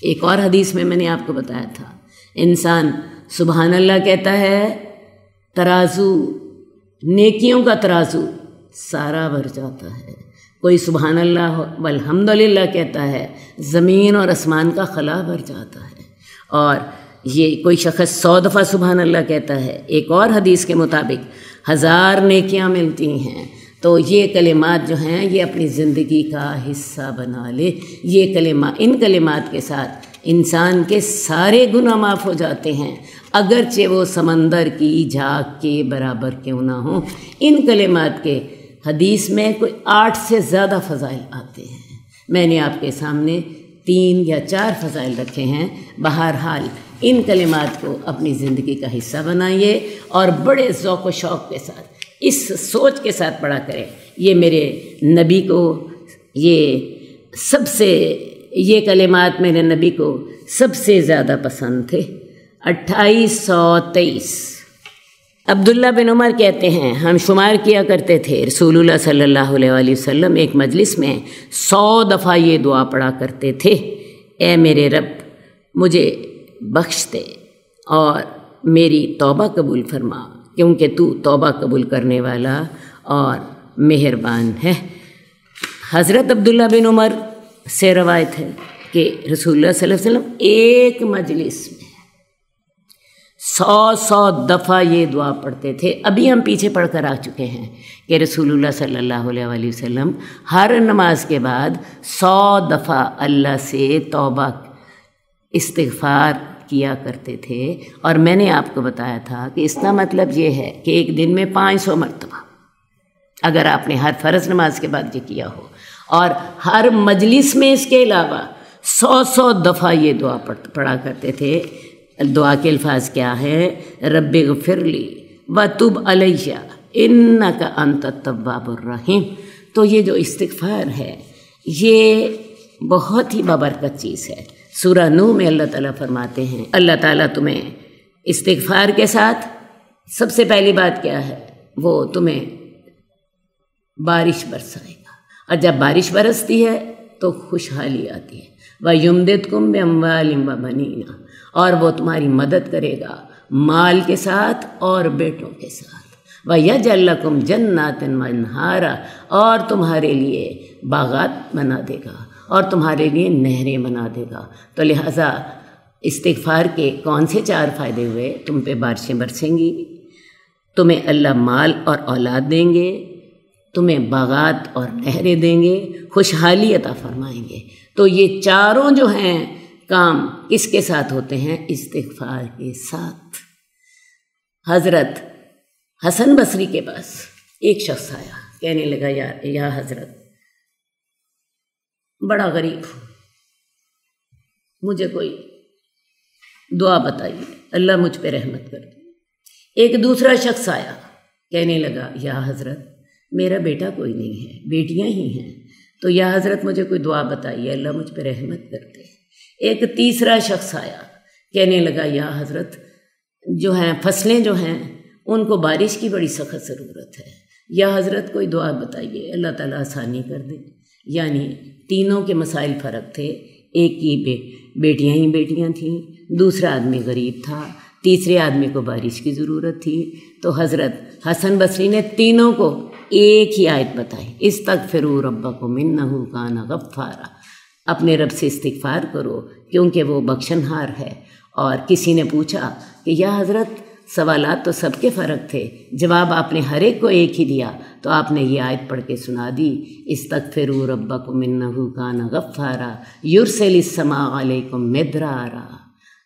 ایک اور حدیث میں نے آپ کو بتایا تھا، انسان سبحان اللہ کہتا ہے، ترازو نیکیوں کا ترازو سارا بھر جاتا ہے۔ کوئی سبحان اللہ والحمد للہ کہتا ہے، زمین اور آسمان کا خلا بھر جاتا ہے۔ اور یہ کوئی شخص 100 دفعہ سبحان اللہ کہتا ہے، ایک اور حدیث کے مطابق 1000 نیکیاں ملتی ہیں۔ تو یہ کلمات جو ہیں یہ اپنی زندگی کا حصہ بنا لے۔ یہ ان کلمات کے ساتھ انسان کے سارے گناہ معاف ہو جاتے ہیں۔ اگرچہ وہ سمندر کی جھاگ کے برابر کیوں نہ ہوں۔ ان کلمات کے حدیث میں کوئی 8 سے زیادہ فضائل آتے ہیں، میں نے آپ کے سامنے 3 یا 4 فضائل رکھے ہیں۔ بہرحال ان کلمات کو اپنی زندگی کا حصہ بنائیے اور بڑے ذوق و شوق کے ساتھ اس سوچ کے ساتھ پڑھا کریں، یہ میرے نبی کو یہ کلمات میرے نبی کو سب سے زیادہ پسند تھے۔ 2823 عبداللہ بن عمر کہتے ہیں ہم شمار کیا کرتے تھے رسول اللہ صلی اللہ علیہ وآلہ وسلم ایک مجلس میں 100 دفعہ یہ دعا پڑھا کرتے تھے، اے میرے رب مجھے بخش دے اور میری توبہ قبول فرما، کیونکہ تو توبہ قبول کرنے والا اور مہربان ہے۔ حضرت عبداللہ بن عمر سے روایت ہے کہ رسول اللہ صلی اللہ علیہ وسلم ایک مجلس میں 100 دفعہ یہ دعا پڑھتے تھے۔ ابھی ہم پیچھے پڑھ کر آ چکے ہیں کہ رسول اللہ صلی اللہ علیہ وآلہ وسلم ہر نماز کے بعد 100 دفعہ اللہ سے توبہ استغفار کیا کرتے تھے، اور میں نے آپ کو بتایا تھا کہ اس کا مطلب یہ ہے کہ ایک دن میں 500 مرتبہ اگر آپ نے ہر فرض نماز کے بعد یہ کیا ہو، اور ہر مجلس میں اس کے علاوہ 100 دفعہ یہ دعا پڑھا کرتے تھے۔ دعا کے الفاظ کیا ہے؟ رب اغفر لی وتب علیہ انک انت التواب الرحیم۔ تو یہ جو استغفار ہے یہ بہت ہی بابرکت چیز ہے۔ سورہ نوح میں اللہ تعالیٰ فرماتے ہیں، اللہ تعالیٰ تمہیں استغفار کے ساتھ سب سے پہلی بات کیا ہے؟ وہ تمہیں بارش برسائے گا، اور جب بارش برستی ہے تو خوشحالی آتی ہے۔ وَيُمْدِدْكُمْ بِأَمْوَالٍ وَبَنِينَ، اور وہ تمہاری مدد کرے گا مال کے ساتھ اور بیٹوں کے ساتھ۔ وَيَجْعَلْ لَكُمْ جَنَّاتٍ وَأَنْهَارًا، اور تمہارے لیے باغات بنا دے گا اور تمہارے لیے نہریں بنا دے گا۔ تو لہٰذا استغفار کے کون سے 4 فائدے ہوئے؟ تم پہ بارشیں برسیں گی، تمہیں اللہ مال اور اولاد دیں گے، تمہیں باغات اور نہریں دیں گے، خوشحالی عطا فرمائیں گے۔ تو یہ چاروں جو ہیں کام کس کے ساتھ ہوتے ہیں؟ استغفار کے ساتھ۔ حضرت حسن بصری کے پاس ایک شخص آیا، کہنے لگا یا حضرت بڑا غریب ہوں، مجھے کوئی دعا بتائیے، اللہ مجھ پہ رحمت کر دے۔ ایک دوسرا شخص آیا، کہنے لگا یا حضرت میرا بیٹا کوئی نہیں ہے، بیٹیاں ہی ہیں، تو یا حضرت مجھے کوئی دعا بتائیے، اللہ مجھ پہ رحمت کر دے۔ ایک تیسرا شخص آیا، کہنے لگا یا حضرت جو ہیں فصلیں جو ہیں ان کو بارش کی بڑی سخت ضرورت ہے، یا حضرت کوئی دعا بتائیے اللہ تعالیٰ آسانی کر دے۔ یعنی تینوں کے مسائل فرق تھے، ایک کی بیٹیاں ہی بیٹیاں تھیں، دوسرا آدمی غریب تھا، تیسرے آدمی کو بارش کی ضرورت تھی۔ تو حضرت حسن بصری نے تینوں کو ایک ہی آیت بتائی، استغفروا ربکم انہ کان غفارا، اپنے رب سے استغفار کرو کیونکہ وہ بخشنہار ہے۔ اور کسی نے پوچھا کہ یا حضرت سوالات تو سب کے فرق تھے، جواب آپ نے ہر ایک کو ایک ہی دیا، تو آپ نے یہ آیت پڑھ کے سنا دی، استغفروا ربکم انہ کان غفارا یرسل السماء علیکم مدرارا۔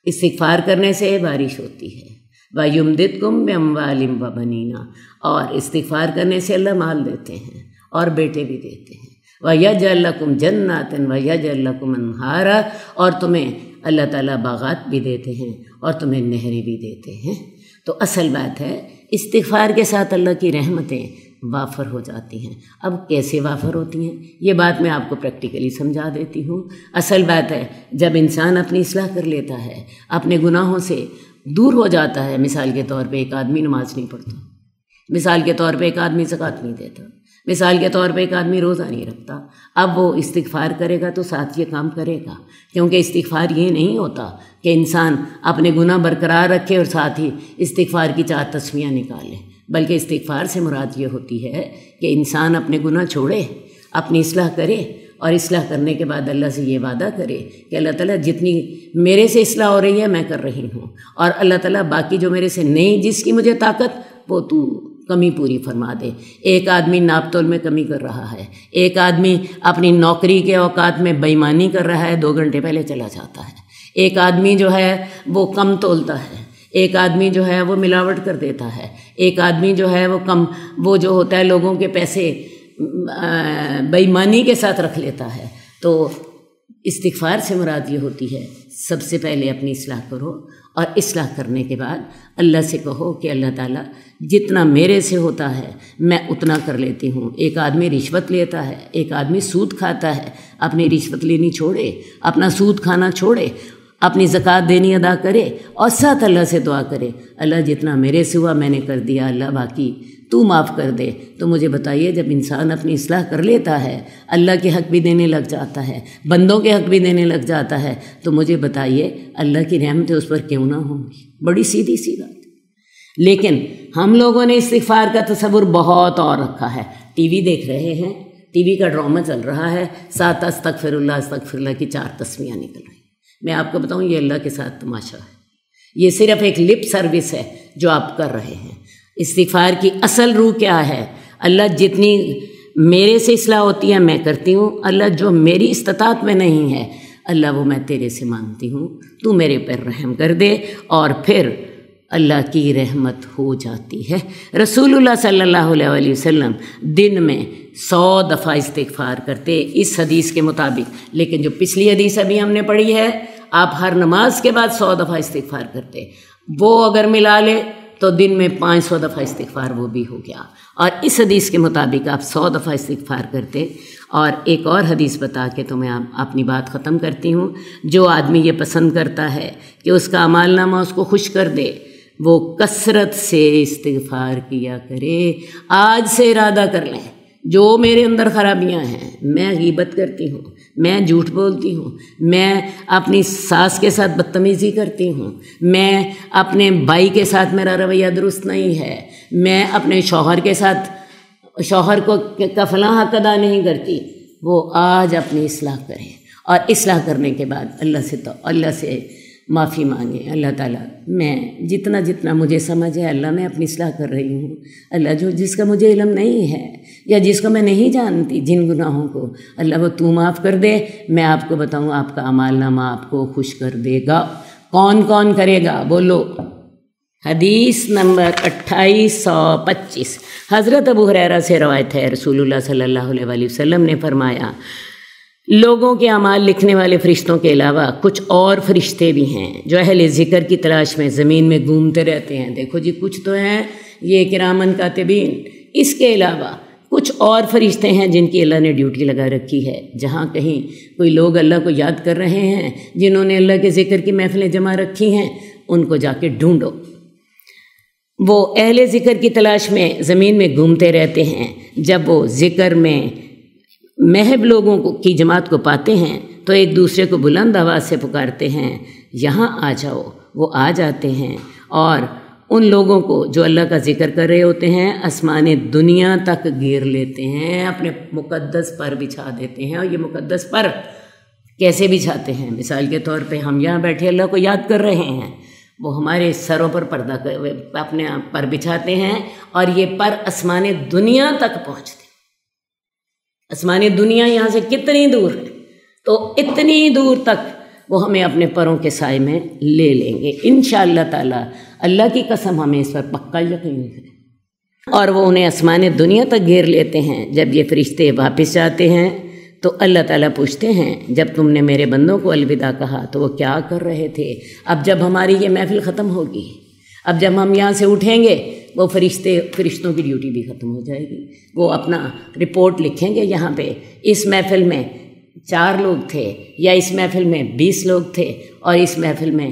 استغفار کرنے سے بارش ہوتی ہے، وَيُمْدِدْكُمْ بِأَمْوَالٍ وَبَنِينَ، اور استغفار کرنے سے اللہ مال دیتے ہیں اور بیٹے بھی دیتے ہیں۔ وَيَجْعَلْ لَكُمْ جَنَّاتٍ وَيَجْعَلْ لَكُمْ أَنْهَارًا، اور تمہیں اللہ تعالیٰ باغات بھی دیتے ہیں اور تمہیں نہریں بھی دیتے ہیں۔ تو اصل بات ہے استغفار کے ساتھ اللہ کی رحمتیں وافر ہو جاتی ہیں۔ اب کیسے وافر ہوتی ہیں یہ بات میں آپ کو پریکٹیکلی سمجھا دیتی ہوں۔ اصل بات ہے جب انسان اپنی اصلاح کر لیتا ہے، اپنے گناہوں سے دور ہو جاتا ہے۔ مثال کے طور پہ ایک آدمی نماز نہیں پڑھتا، مثال کے طور پہ ایک آدمی زکوٰۃ نہیں دیتا، مثال کے طور پہ ایک آدمی روزہ نہیں رکھتا، اب وہ استغفار کرے گا تو ساتھ یہ کام کرے گا، کیونکہ استغفار یہ نہیں ہوتا کہ انسان اپنے گناہ برقرار رکھے اور ساتھ ہی استغفار کی 4 تسبیحیں نکالے، بلکہ استغفار سے مراد یہ ہوتی ہے کہ انسان اپنے گناہ چھوڑے، اپنی اصلاح کرے، اور اصلاح کرنے کے بعد اللہ سے یہ وعدہ کرے کہ اللہ تعالیٰ جتنی میرے سے اصلاح ہو رہی ہے میں کر رہی ہوں، اور اللہ تعالیٰ باقی جو میرے سے نہیں، جس کی مجھے طاقت، وہ تو کمی پوری فرما دے۔ ایک آدمی ناپ تول میں کمی کر رہا ہے، ایک آدمی اپنی نوکری کے اوقات میں بےایمانی کر رہا ہے، 2 گھنٹے پہلے چلا جاتا ہے، ایک آدمی جو ہے وہ کم تولتا ہے، ایک آدمی جو ہے وہ ملاوٹ کر دیتا ہے، ایک آدمی جو ہے وہ جو ہوتا ہے لوگوں کے پیسے بے ایمانی کے ساتھ رکھ لیتا ہے۔ تو استغفار سے مراد یہ ہوتی ہے سب سے پہلے اپنی اصلاح کرو، اور اصلاح کرنے کے بعد اللہ سے کہو کہ اللہ تعالیٰ جتنا میرے سے ہوتا ہے میں اتنا کر لیتی ہوں۔ ایک آدمی رشوت لیتا ہے، ایک آدمی سود کھاتا ہے، اپنی رشوت لینی چھوڑے، اپنا سود کھانا چھوڑے، اپنی زکوٰۃ دینی ادا کرے، اور ساتھ اللہ سے دعا کرے اللہ جتنا میرے سے ہوا میں نے کر دیا، اللہ باقی تو معاف کر دے۔ تو مجھے بتائیے جب انسان اپنی اصلاح کر لیتا ہے، اللہ کے حق بھی دینے لگ جاتا ہے، بندوں کے حق بھی دینے لگ جاتا ہے، تو مجھے بتائیے اللہ کی رحمتیں اس پر کیوں نہ ہوں گی؟ بڑی سیدھی سی بات۔ لیکن ہم لوگوں نے استغفار کا تصور بہت اور رکھا ہے۔ ٹی وی دیکھ رہے ہیں، ٹی وی کا ڈرامہ چل رہا ہے، 7 استغفر اللہ کی 4 تسمیاں نکل رہی ہیں۔ میں آپ کو بتاؤں یہ اللہ کے ساتھ تماشا ہے، یہ صرف ایک لپ سروس ہے جو آپ کر رہے ہیں۔ استغفار کی اصل روح کیا ہے؟ اللہ جتنی میرے سے اصلاح ہوتی ہے میں کرتی ہوں، اللہ جو میری استطاعت میں نہیں ہے اللہ وہ میں تیرے سے مانگتی ہوں، تو میرے پر رحم کر دے، اور پھر اللہ کی رحمت ہو جاتی ہے۔ رسول اللہ صلی اللہ علیہ وسلم دن میں 100 دفعہ استغفار کرتے اس حدیث کے مطابق، لیکن جو پچھلی حدیث ابھی ہم نے پڑھی ہے آپ ہر نماز کے بعد 100 دفعہ استغفار کرتے، وہ اگر ملا لے تو دن میں 500 دفعہ استغفار وہ بھی ہو گیا، اور اس حدیث کے مطابق آپ 100 دفعہ استغفار کرتے۔ اور ایک اور حدیث بتا کے تو میں اپنی بات ختم کرتی ہوں، جو آدمی یہ پسند کرتا ہے کہ اس کا اعمال نامہ اس کو خوش کر دے، وہ کثرت سے استغفار کیا کرے۔ آج سے ارادہ کر لیں جو میرے اندر خرابیاں ہیں، میں غیبت کرتی ہوں، میں جھوٹ بولتی ہوں، میں اپنی ساس کے ساتھ بدتمیزی کرتی ہوں، میں اپنے بھائی کے ساتھ میرا رویہ درست نہیں ہے، میں اپنے شوہر کا فلاں حق ادا نہیں کرتی، وہ آج اپنی اصلاح کریں، اور اصلاح کرنے کے بعد اللہ سے معافی مانگیں۔ اللہ تعالیٰ میں جتنا مجھے سمجھ ہے اللہ میں اپنی اصلاح کر رہی ہوں، اللہ جس کا مجھے علم نہیں ہے یا جس کو میں نہیں جانتی جن گناہوں کو، اللہ وہ تو معاف کر دے۔ میں آپ کو بتاؤں آپ کا اعمال نامہ آپ کو خوش کر دے گا۔ کون کون کرے گا بولو؟ حدیث نمبر 2825 حضرت ابو ہریرہ سے روایت ہے، رسول اللہ صلی اللہ علیہ وسلم نے فرمایا لوگوں کے اعمال لکھنے والے فرشتوں کے علاوہ کچھ اور فرشتے بھی ہیں جو اہل ذکر کی تلاش میں زمین میں گھومتے رہتے ہیں۔ دیکھو جی کچھ تو ہیں یہ کرامن کاتبین، اس کے علاوہ کچھ اور فرشتے ہیں جن کی اللہ نے ڈیوٹی لگا رکھی ہے۔ جہاں کہیں کوئی لوگ اللہ کو یاد کر رہے ہیں، جنہوں نے اللہ کے ذکر کی محفلیں جمع رکھی ہیں، ان کو جا کے ڈھونڈو۔ وہ اہل ذکر کی تلاش میں زمین میں گھومتے رہتے ہیں، جب وہ ذکر میں محب لوگوں کی جماعت کو پاتے ہیں تو ایک دوسرے کو بلند آواز سے پکارتے ہیں یہاں آ جاؤ، وہ آ جاتے ہیں، اور ان لوگوں کو جو اللہ کا ذکر کر رہے ہوتے ہیں آسمان دنیا تک گھیر لیتے ہیں، اپنے مقدس پر بچھا دیتے ہیں۔ اور یہ مقدس پر کیسے بچھاتے ہیں؟ مثال کے طور پہ ہم یہاں بیٹھے اللہ کو یاد کر رہے ہیں، وہ ہمارے سروں پر پردہ اپنے پر بچھاتے ہیں، اور یہ پر آسمان دنیا تک پہنچتے ہیں۔ آسمان دنیا یہاں سے کتنی دور ہے؟ تو اتنی دور تک وہ ہمیں اپنے پروں کے سائے میں لے لیں گے انشاءاللہ تعالی۔ اللہ کی قسم ہمیں اس پر پکا یقین ہے، اور وہ انہیں آسمان دنیا تک گھیر لیتے ہیں۔ جب یہ فرشتے واپس جاتے ہیں تو اللہ تعالیٰ پوچھتے ہیں جب تم نے میرے بندوں کو الوداع کہا تو وہ کیا کر رہے تھے؟ اب جب ہماری یہ محفل ختم ہوگی، اب جب ہم یہاں سے اٹھیں گے، وہ فرشتوں کی ڈیوٹی بھی ختم ہو جائے گی۔ وہ اپنا رپورٹ لکھیں گے یہاں پہ اس محفل میں 4 لوگ تھے، یا اس محفل میں 20 لوگ تھے، اور اس محفل میں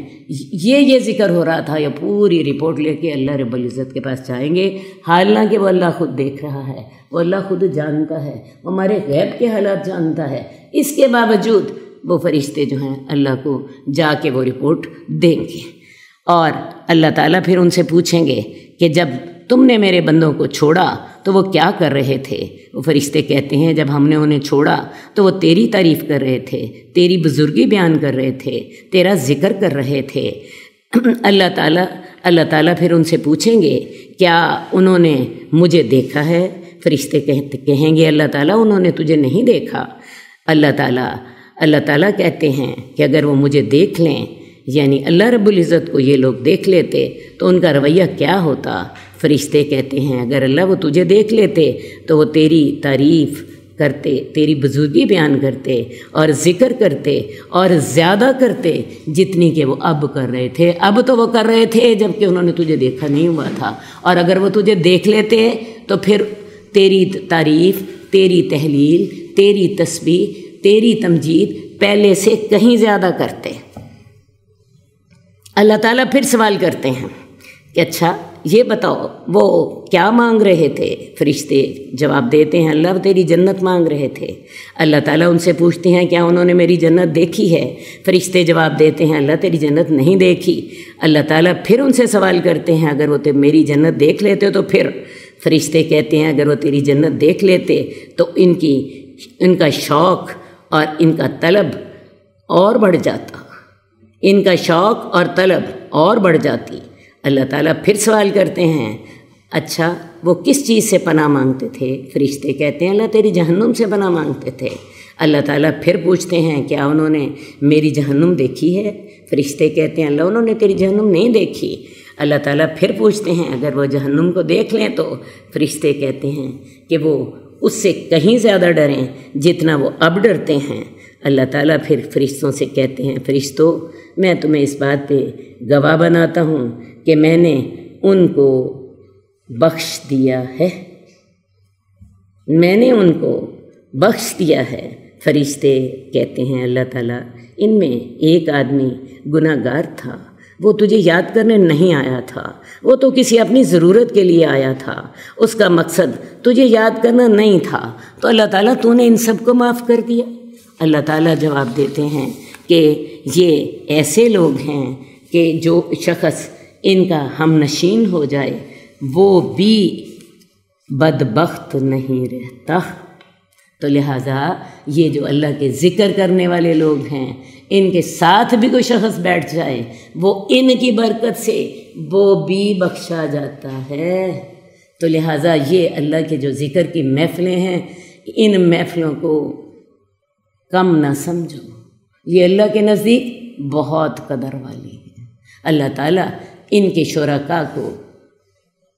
یہ ذکر ہو رہا تھا، یا پوری رپورٹ لے کے اللہ رب العزت کے پاس جائیں گے، حالانکہ وہ اللہ خود دیکھ رہا ہے، وہ اللہ خود جانتا ہے، وہ ہمارے غیب کے حالات جانتا ہے۔ اس کے باوجود وہ فرشتے جو ہیں اللہ کو جا کے وہ رپورٹ دیں گے، اور اللہ تعالیٰ پھر ان سے پوچھیں گے کہ جب تم نے میرے بندوں کو چھوڑا تو وہ کیا کر رہے تھے؟ وہ فرشتے کہتے ہیں جب ہم نے انہیں چھوڑا تو وہ تیری تعریف کر رہے تھے، تیری بزرگی بیان کر رہے تھے، تیرا ذکر کر رہے تھے۔ اللہ تعالیٰ پھر ان سے پوچھیں گے کیا انہوں نے مجھے دیکھا ہے؟ فرشتے کہیں گے اللہ تعالیٰ انہوں نے تجھے نہیں دیکھا۔ اللہ تعالیٰ کہتے ہیں کہ اگر وہ مجھے دیکھ لیں یعنی اللہ رب العزت کو یہ لوگ دیکھ لیتے تو ان کا رویہ کیا ہوتا؟ فرشتے کہتے ہیں اگر اللہ وہ تجھے دیکھ لیتے تو وہ تیری تعریف کرتے، تیری بزرگی بیان کرتے اور ذکر کرتے اور زیادہ کرتے جتنی کہ وہ اب کر رہے تھے۔ اب تو وہ کر رہے تھے جب کہ انہوں نے تجھے دیکھا نہیں ہوا تھا، اور اگر وہ تجھے دیکھ لیتے تو پھر تیری تعریف، تیری تحلیل، تیری تسبیح، تیری تمجید پہلے سے کہیں زیادہ کرتے۔ اللہ تعالیٰ پھر سوال کرتے ہیں کہ اچھا یہ بتاؤ وہ کیا مانگ رہے تھے؟ فرشتے جواب دیتے ہیں اللہ تیری جنت مانگ رہے تھے۔ اللہ تعالیٰ ان سے پوچھتے ہیں کیا انہوں نے میری جنت دیکھی ہے؟ فرشتے جواب دیتے ہیں اللہ تیری جنت نہیں دیکھی۔ اللہ تعالیٰ پھر ان سے سوال کرتے ہیں اگر وہ میری جنت دیکھ لیتے تو پھر فرشتے کہتے ہیں اگر وہ تیری جنت دیکھ لیتے تو ان کا شوق اور ان کا طلب اور بڑھ جاتا، ان کا شوق اور طلب اور بڑھ جاتی۔ اللہ تعالیٰ پھر سوال کرتے ہیں اچھا وہ کس چیز سے پناہ مانگتے تھے؟ فرشتے کہتے ہیں اللہ تیری جہنم سے پناہ مانگتے تھے۔ اللہ تعالیٰ پھر پوچھتے ہیں کیا انہوں نے میری جہنم دیکھی ہے؟ فرشتے کہتے ہیں اللہ انہوں نے تیری جہنم نہیں دیکھی۔ اللہ تعالیٰ پھر پوچھتے ہیں اگر وہ جہنم کو دیکھ لیں تو فرشتے کہتے ہیں کہ وہ اس سے کہیں زیادہ ڈریں جتنا وہ اب ڈرتے ہیں۔ اللہ تعالیٰ پھر فرشتوں سے کہتے ہیں فرشتوں میں تمہیں اس بات پہ گواہ بناتا ہوں کہ میں نے ان کو بخش دیا ہے، میں نے ان کو بخش دیا ہے۔ فرشتے کہتے ہیں اللہ تعالیٰ ان میں ایک آدمی گناہ گار تھا، وہ تجھے یاد کرنے نہیں آیا تھا، وہ تو کسی اپنی ضرورت کے لیے آیا تھا، اس کا مقصد تجھے یاد کرنا نہیں تھا، تو اللہ تعالیٰ تو نے ان سب کو معاف کر دیا۔ اللہ تعالیٰ جواب دیتے ہیں کہ یہ ایسے لوگ ہیں کہ جو شخص ان کا ہم نشین ہو جائے وہ بھی بدبخت نہیں رہتا۔ تو لہٰذا یہ جو اللہ کے ذکر کرنے والے لوگ ہیں ان کے ساتھ بھی کوئی شخص بیٹھ جائے وہ ان کی برکت سے وہ بھی بخشا جاتا ہے۔ تو لہٰذا یہ اللہ کے جو ذکر کی محفلیں ہیں ان محفلوں کو کم نہ سمجھو، یہ اللہ کے نزدیک بہت قدر والی ہے۔ اللہ تعالیٰ ان کے شرکاء کو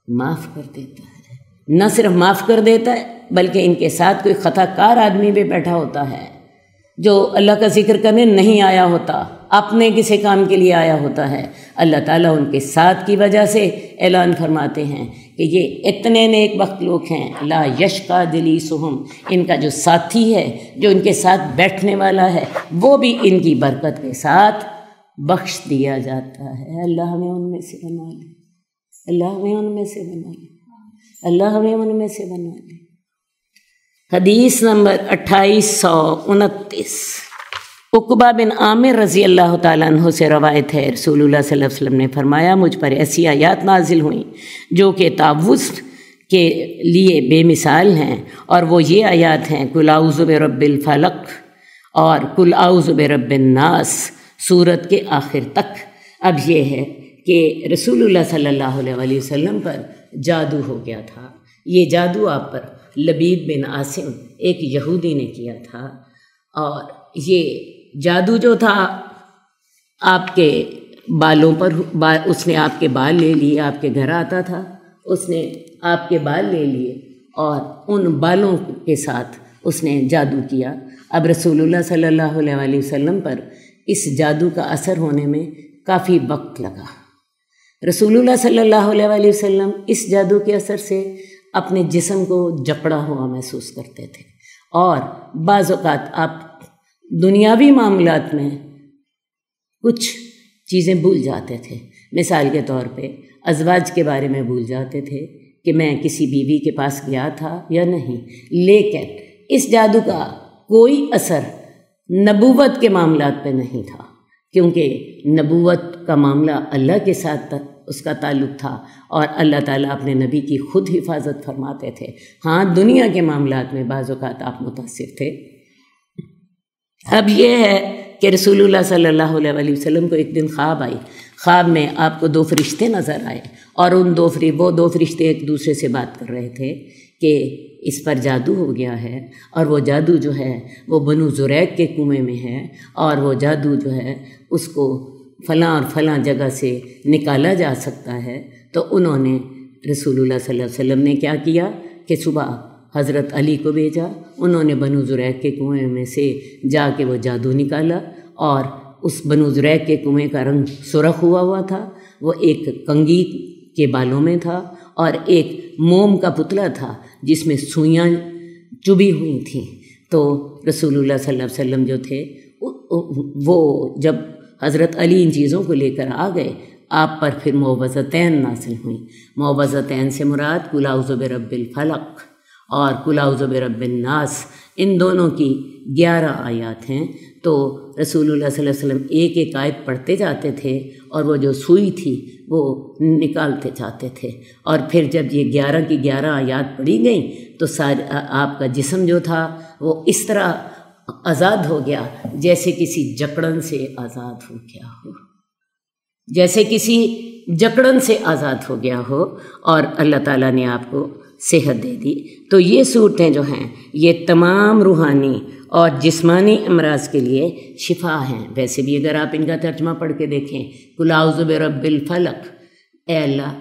معاف کر دیتا ہے، نہ صرف معاف کر دیتا ہے بلکہ ان کے ساتھ کوئی خطا کار آدمی بھی بیٹھا ہوتا ہے جو اللہ کا ذکر کرنے نہیں آیا ہوتا، اپنے کسی کام کے لیے آیا ہوتا ہے، اللہ تعالیٰ ان کے ساتھ کی وجہ سے اعلان فرماتے ہیں کہ یہ اتنے نیک بخت لوگ ہیں لا یشقا جلیسہم، ان کا جو ساتھی ہے جو ان کے ساتھ بیٹھنے والا ہے وہ بھی ان کی برکت کے ساتھ بخش دیا جاتا ہے۔ اللہ ہمیں ان میں سے بنا لے، اللہ ہمیں ان میں سے بنا لے، اللہ ہمیں ان میں سے بنا لے۔ حدیث نمبر 2829 عقبہ بن عامر رضی اللہ تعالیٰ عنہ سے روایت ہے رسول اللہ صلی اللہ علیہ وسلم نے فرمایا مجھ پر ایسی آیات نازل ہوئیں جو کہ تعوذ کے لیے بے مثال ہیں، اور وہ یہ آیات ہیں قل اعوذ برب الفلق اور قل اعوذ برب الناس سورت کے آخر تک۔ اب یہ ہے کہ رسول اللہ صلی اللہ علیہ وسلم پر جادو ہو گیا تھا، یہ جادو آپ پر لبید بن عاصم ایک یہودی نے کیا تھا، اور یہ جادو جو تھا آپ کے بالوں پر اس نے آپ کے بال لے لیے، آپ کے گھر آتا تھا اس نے آپ کے بال لے لیے اور ان بالوں کے ساتھ اس نے جادو کیا۔ اب رسول اللہ صلی اللہ علیہ وسلم پر اس جادو کا اثر ہونے میں کافی وقت لگا۔ رسول اللہ صلی اللہ علیہ وسلم اس جادو کے اثر سے اپنے جسم کو جکڑا ہوا محسوس کرتے تھے، اور بعض اوقات آپ دنیاوی معاملات میں کچھ چیزیں بھول جاتے تھے، مثال کے طور پہ ازواج کے بارے میں بھول جاتے تھے کہ میں کسی بیوی کے پاس گیا تھا یا نہیں، لیکن اس جادو کا کوئی اثر نبوت کے معاملات پہ نہیں تھا، کیونکہ نبوت کا معاملہ اللہ کے ساتھ اس کا تعلق تھا اور اللہ تعالیٰ اپنے نبی کی خود حفاظت فرماتے تھے۔ ہاں دنیا کے معاملات میں بعض اوقات آپ متاثر تھے۔ اب یہ ہے کہ رسول اللہ صلی اللہ علیہ وسلم کو ایک دن خواب آئی، خواب میں آپ کو دو فرشتے نظر آئے، اور وہ دو فرشتے ایک دوسرے سے بات کر رہے تھے کہ اس پر جادو ہو گیا ہے، اور وہ جادو جو ہے وہ بنو زریق کے کنویں میں ہے، اور وہ جادو جو ہے اس کو فلاں اور فلاں جگہ سے نکالا جا سکتا ہے، تو انہوں نے رسول اللہ صلی اللہ علیہ وسلم نے کیا کیا کہ صبح حضرت علی کو بھیجا، انہوں نے بنو زریق کے کنویں میں سے جا کے وہ جادو نکالا، اور اس بنو زریق کے کنویں کا رنگ سرخ ہوا تھا، وہ ایک کنگھی کے بالوں میں تھا اور ایک موم کا پتلا تھا جس میں سوئیاں چبھی ہوئی تھیں۔ تو رسول اللہ صلی اللہ علیہ وسلم جو تھے وہ جب حضرت علی ان چیزوں کو لے کر آ گئے، آپ پر پھر معوذتین نازل ہوئیں۔ معوذتین سے مراد قل اعوذ برب الفلق اور قل اعوذ برب الناس، ان دونوں کی 11 آیات ہیں۔ تو رسول اللہ صلی اللہ علیہ وسلم ایک ایک آیت پڑھتے جاتے تھے اور وہ جو سوئی تھی وہ نکالتے جاتے تھے، اور پھر جب یہ 11 کی 11 آیات پڑھی گئیں تو آپ کا جسم جو تھا وہ اس طرح آزاد ہو گیا جیسے کسی جکڑن سے آزاد ہو گیا ہو، جیسے کسی جکڑن سے آزاد ہو گیا ہو، اور اللہ تعالیٰ نے آپ کو صحت دے دی۔ تو یہ صورتیں جو ہیں یہ تمام روحانی اور جسمانی امراض کے لیے شفا ہیں۔ ویسے بھی اگر آپ ان کا ترجمہ پڑھ کے دیکھیں، قل اعوذ برب الفلق، اے اللہ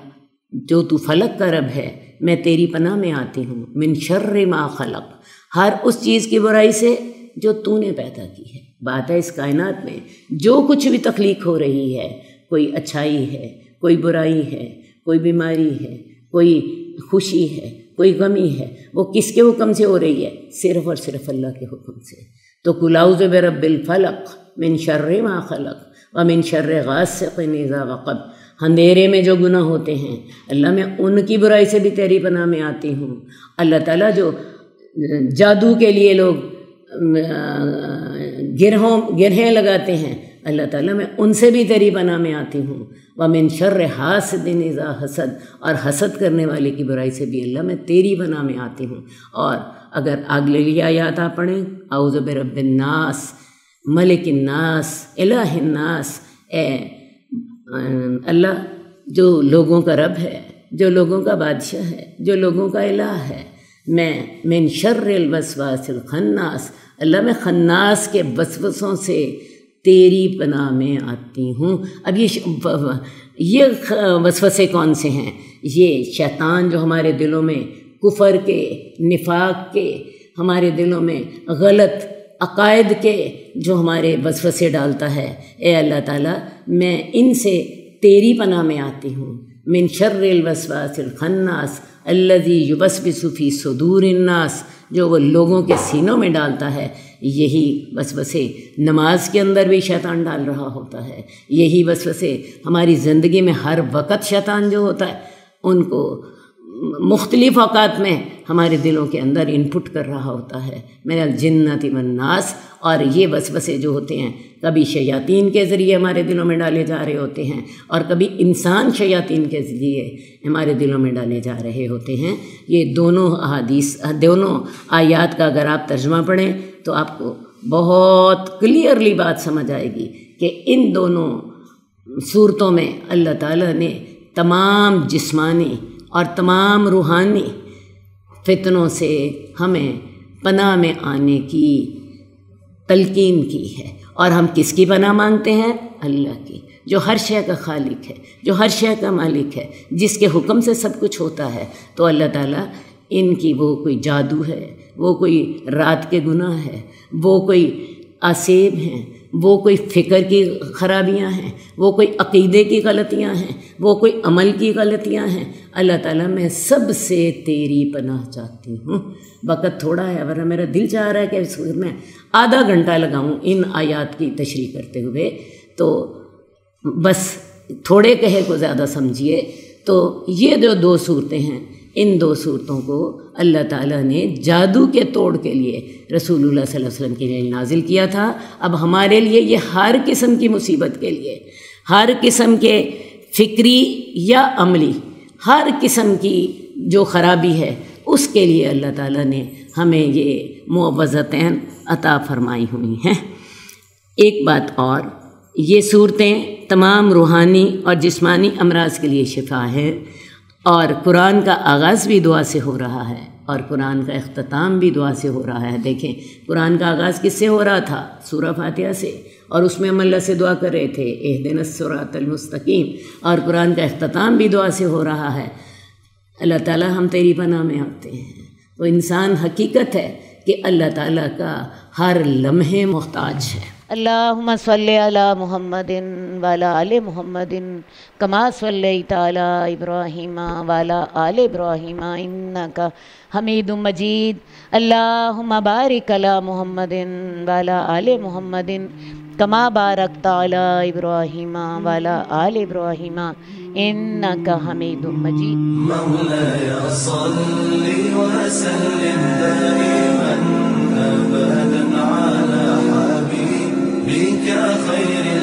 جو تو فلک کا رب ہے، میں تیری پناہ میں آتی ہوں، من شر ما خلق، ہر اس چیز کی برائی سے جو تو نے پیدا کی ہے۔ بات ہے اس کائنات میں جو کچھ بھی تخلیق ہو رہی ہے، کوئی اچھائی ہے، کوئی برائی ہے، کوئی بیماری ہے، کوئی خوشی ہے، کوئی غمی ہے، وہ کس کے حکم سے ہو رہی ہے؟ صرف اور صرف اللہ کے حکم سے۔ تو قل اعوذ برب الفلق من شر ما خلق ومن شر غاسق اذا وقب، اندھیرے میں جو گناہ ہوتے ہیں اللہ میں ان کی برائی سے بھی تیری پناہ میں آتی ہوں۔ اللہ تعالیٰ جو جادو کے لیے لوگ گرہیں لگاتے ہیں، اللہ تعالیٰ میں ان سے بھی تیری پناہ میں آتی ہوں۔ ومن شر حاسد اذا حسد، اور حسد کرنے والے کی برائی سے بھی اللہ میں تیری پناہ میں آتی ہوں۔ اور اگر اگلی آیات آپ پڑھیں، اعوذ برب الناس ملک الناس الہ الناس، اے اللہ جو لوگوں کا رب ہے، جو لوگوں کا بادشاہ ہے، جو لوگوں کا الہ ہے، میں من شر الوسواس الخناس، اللہ میں خناس کے وسوسوں سے تیری پناہ میں آتی ہوں۔ اب یہ وسوسے کون سے ہیں؟ یہ شیطان جو ہمارے دلوں میں کفر کے، نفاق کے، ہمارے دلوں میں غلط عقائد کے جو ہمارے وسوسے ڈالتا ہے، اے اللہ تعالیٰ میں ان سے تیری پناہ میں آتی ہوں۔ من شر الوسواس الخناس الذی یوسوس فی صدور الناس، جو وہ لوگوں کے سینوں میں ڈالتا ہے۔ یہی وسوسے نماز کے اندر بھی شیطان ڈال رہا ہوتا ہے، یہی وسوسے ہماری زندگی میں ہر وقت شیطان جو ہوتا ہے ان کو مختلف اوقات میں ہمارے دلوں کے اندر انپٹ کر رہا ہوتا ہے، من الجنۃ والناس۔ اور یہ وسوسے جو ہوتے ہیں کبھی شیاطین کے ذریعے ہمارے دلوں میں ڈالے جا رہے ہوتے ہیں، اور کبھی انسان شیاطین کے ذریعے ہمارے دلوں میں ڈالے جا رہے ہوتے ہیں۔ یہ دونوں احادیث، دونوں آیات کا اگر آپ ترجمہ پڑھیں تو آپ کو بہت کلیئرلی بات سمجھ آئے گی کہ ان دونوں صورتوں میں اللہ تعالیٰ نے تمام جسمانی اور تمام روحانی فتنوں سے ہمیں پناہ میں آنے کی تلقین کی ہے۔ اور ہم کس کی پناہ مانگتے ہیں؟ اللہ کی، جو ہر شے کا خالق ہے، جو ہر شے کا مالک ہے، جس کے حکم سے سب کچھ ہوتا ہے۔ تو اللہ تعالیٰ ان کی وہ کوئی جادو ہے، وہ کوئی رات کے گناہ ہے، وہ کوئی آسیب ہیں، وہ کوئی فکر کی خرابیاں ہیں، وہ کوئی عقیدے کی غلطیاں ہیں، وہ کوئی عمل کی غلطیاں ہیں، اللہ تعالیٰ میں سب سے تیری پناہ چاہتی ہوں۔ وقت تھوڑا ہے، ورنہ میرا دل چاہ رہا ہے کہ اس وقت میں آدھا گھنٹہ لگاؤں ان آیات کی تشریح کرتے ہوئے، تو بس تھوڑے کہے کو زیادہ سمجھیے۔ تو یہ جو دو صورتیں ہیں، ان دو صورتوں کو اللہ تعالیٰ نے جادو کے توڑ کے لیے رسول اللہ صلی اللہ علیہ وسلم کے لیے نازل کیا تھا۔ اب ہمارے لیے یہ ہر قسم کی مصیبت کے لیے، ہر قسم کے فکری یا عملی، ہر قسم کی جو خرابی ہے اس کے لیے اللہ تعالیٰ نے ہمیں یہ معوذتین عطا فرمائی ہوئی ہیں۔ ایک بات اور، یہ صورتیں تمام روحانی اور جسمانی امراض کے لیے شفا ہے، اور قرآن کا آغاز بھی دعا سے ہو رہا ہے اور قرآن کا اختتام بھی دعا سے ہو رہا ہے۔ دیکھیں قرآن کا آغاز کس سے ہو رہا تھا؟ سورہ فاتحہ سے، اور اس میں ہم اللہ سے دعا کر رہے تھے اہدنا الصراط المستقیم، اور قرآن کا اختتام بھی دعا سے ہو رہا ہے اللہ تعالیٰ ہم تیری پناہ میں آتے ہیں۔ تو انسان حقیقت ہے کہ اللہ تعالیٰ کا ہر لمحے محتاج ہے۔ اللہم صلی علی محمد وعلی آل محمد کما صلیت علی ابراہیم وعلی آل ابراہیم انک حمید مجید۔ اللہم بارک علی محمد وعلی آل محمد کما بارکت علی ابراہیم وعلی آل ابراہیم انک حمید مجید۔ مولاي صل وسلم دائما ابدا على حبيبك خير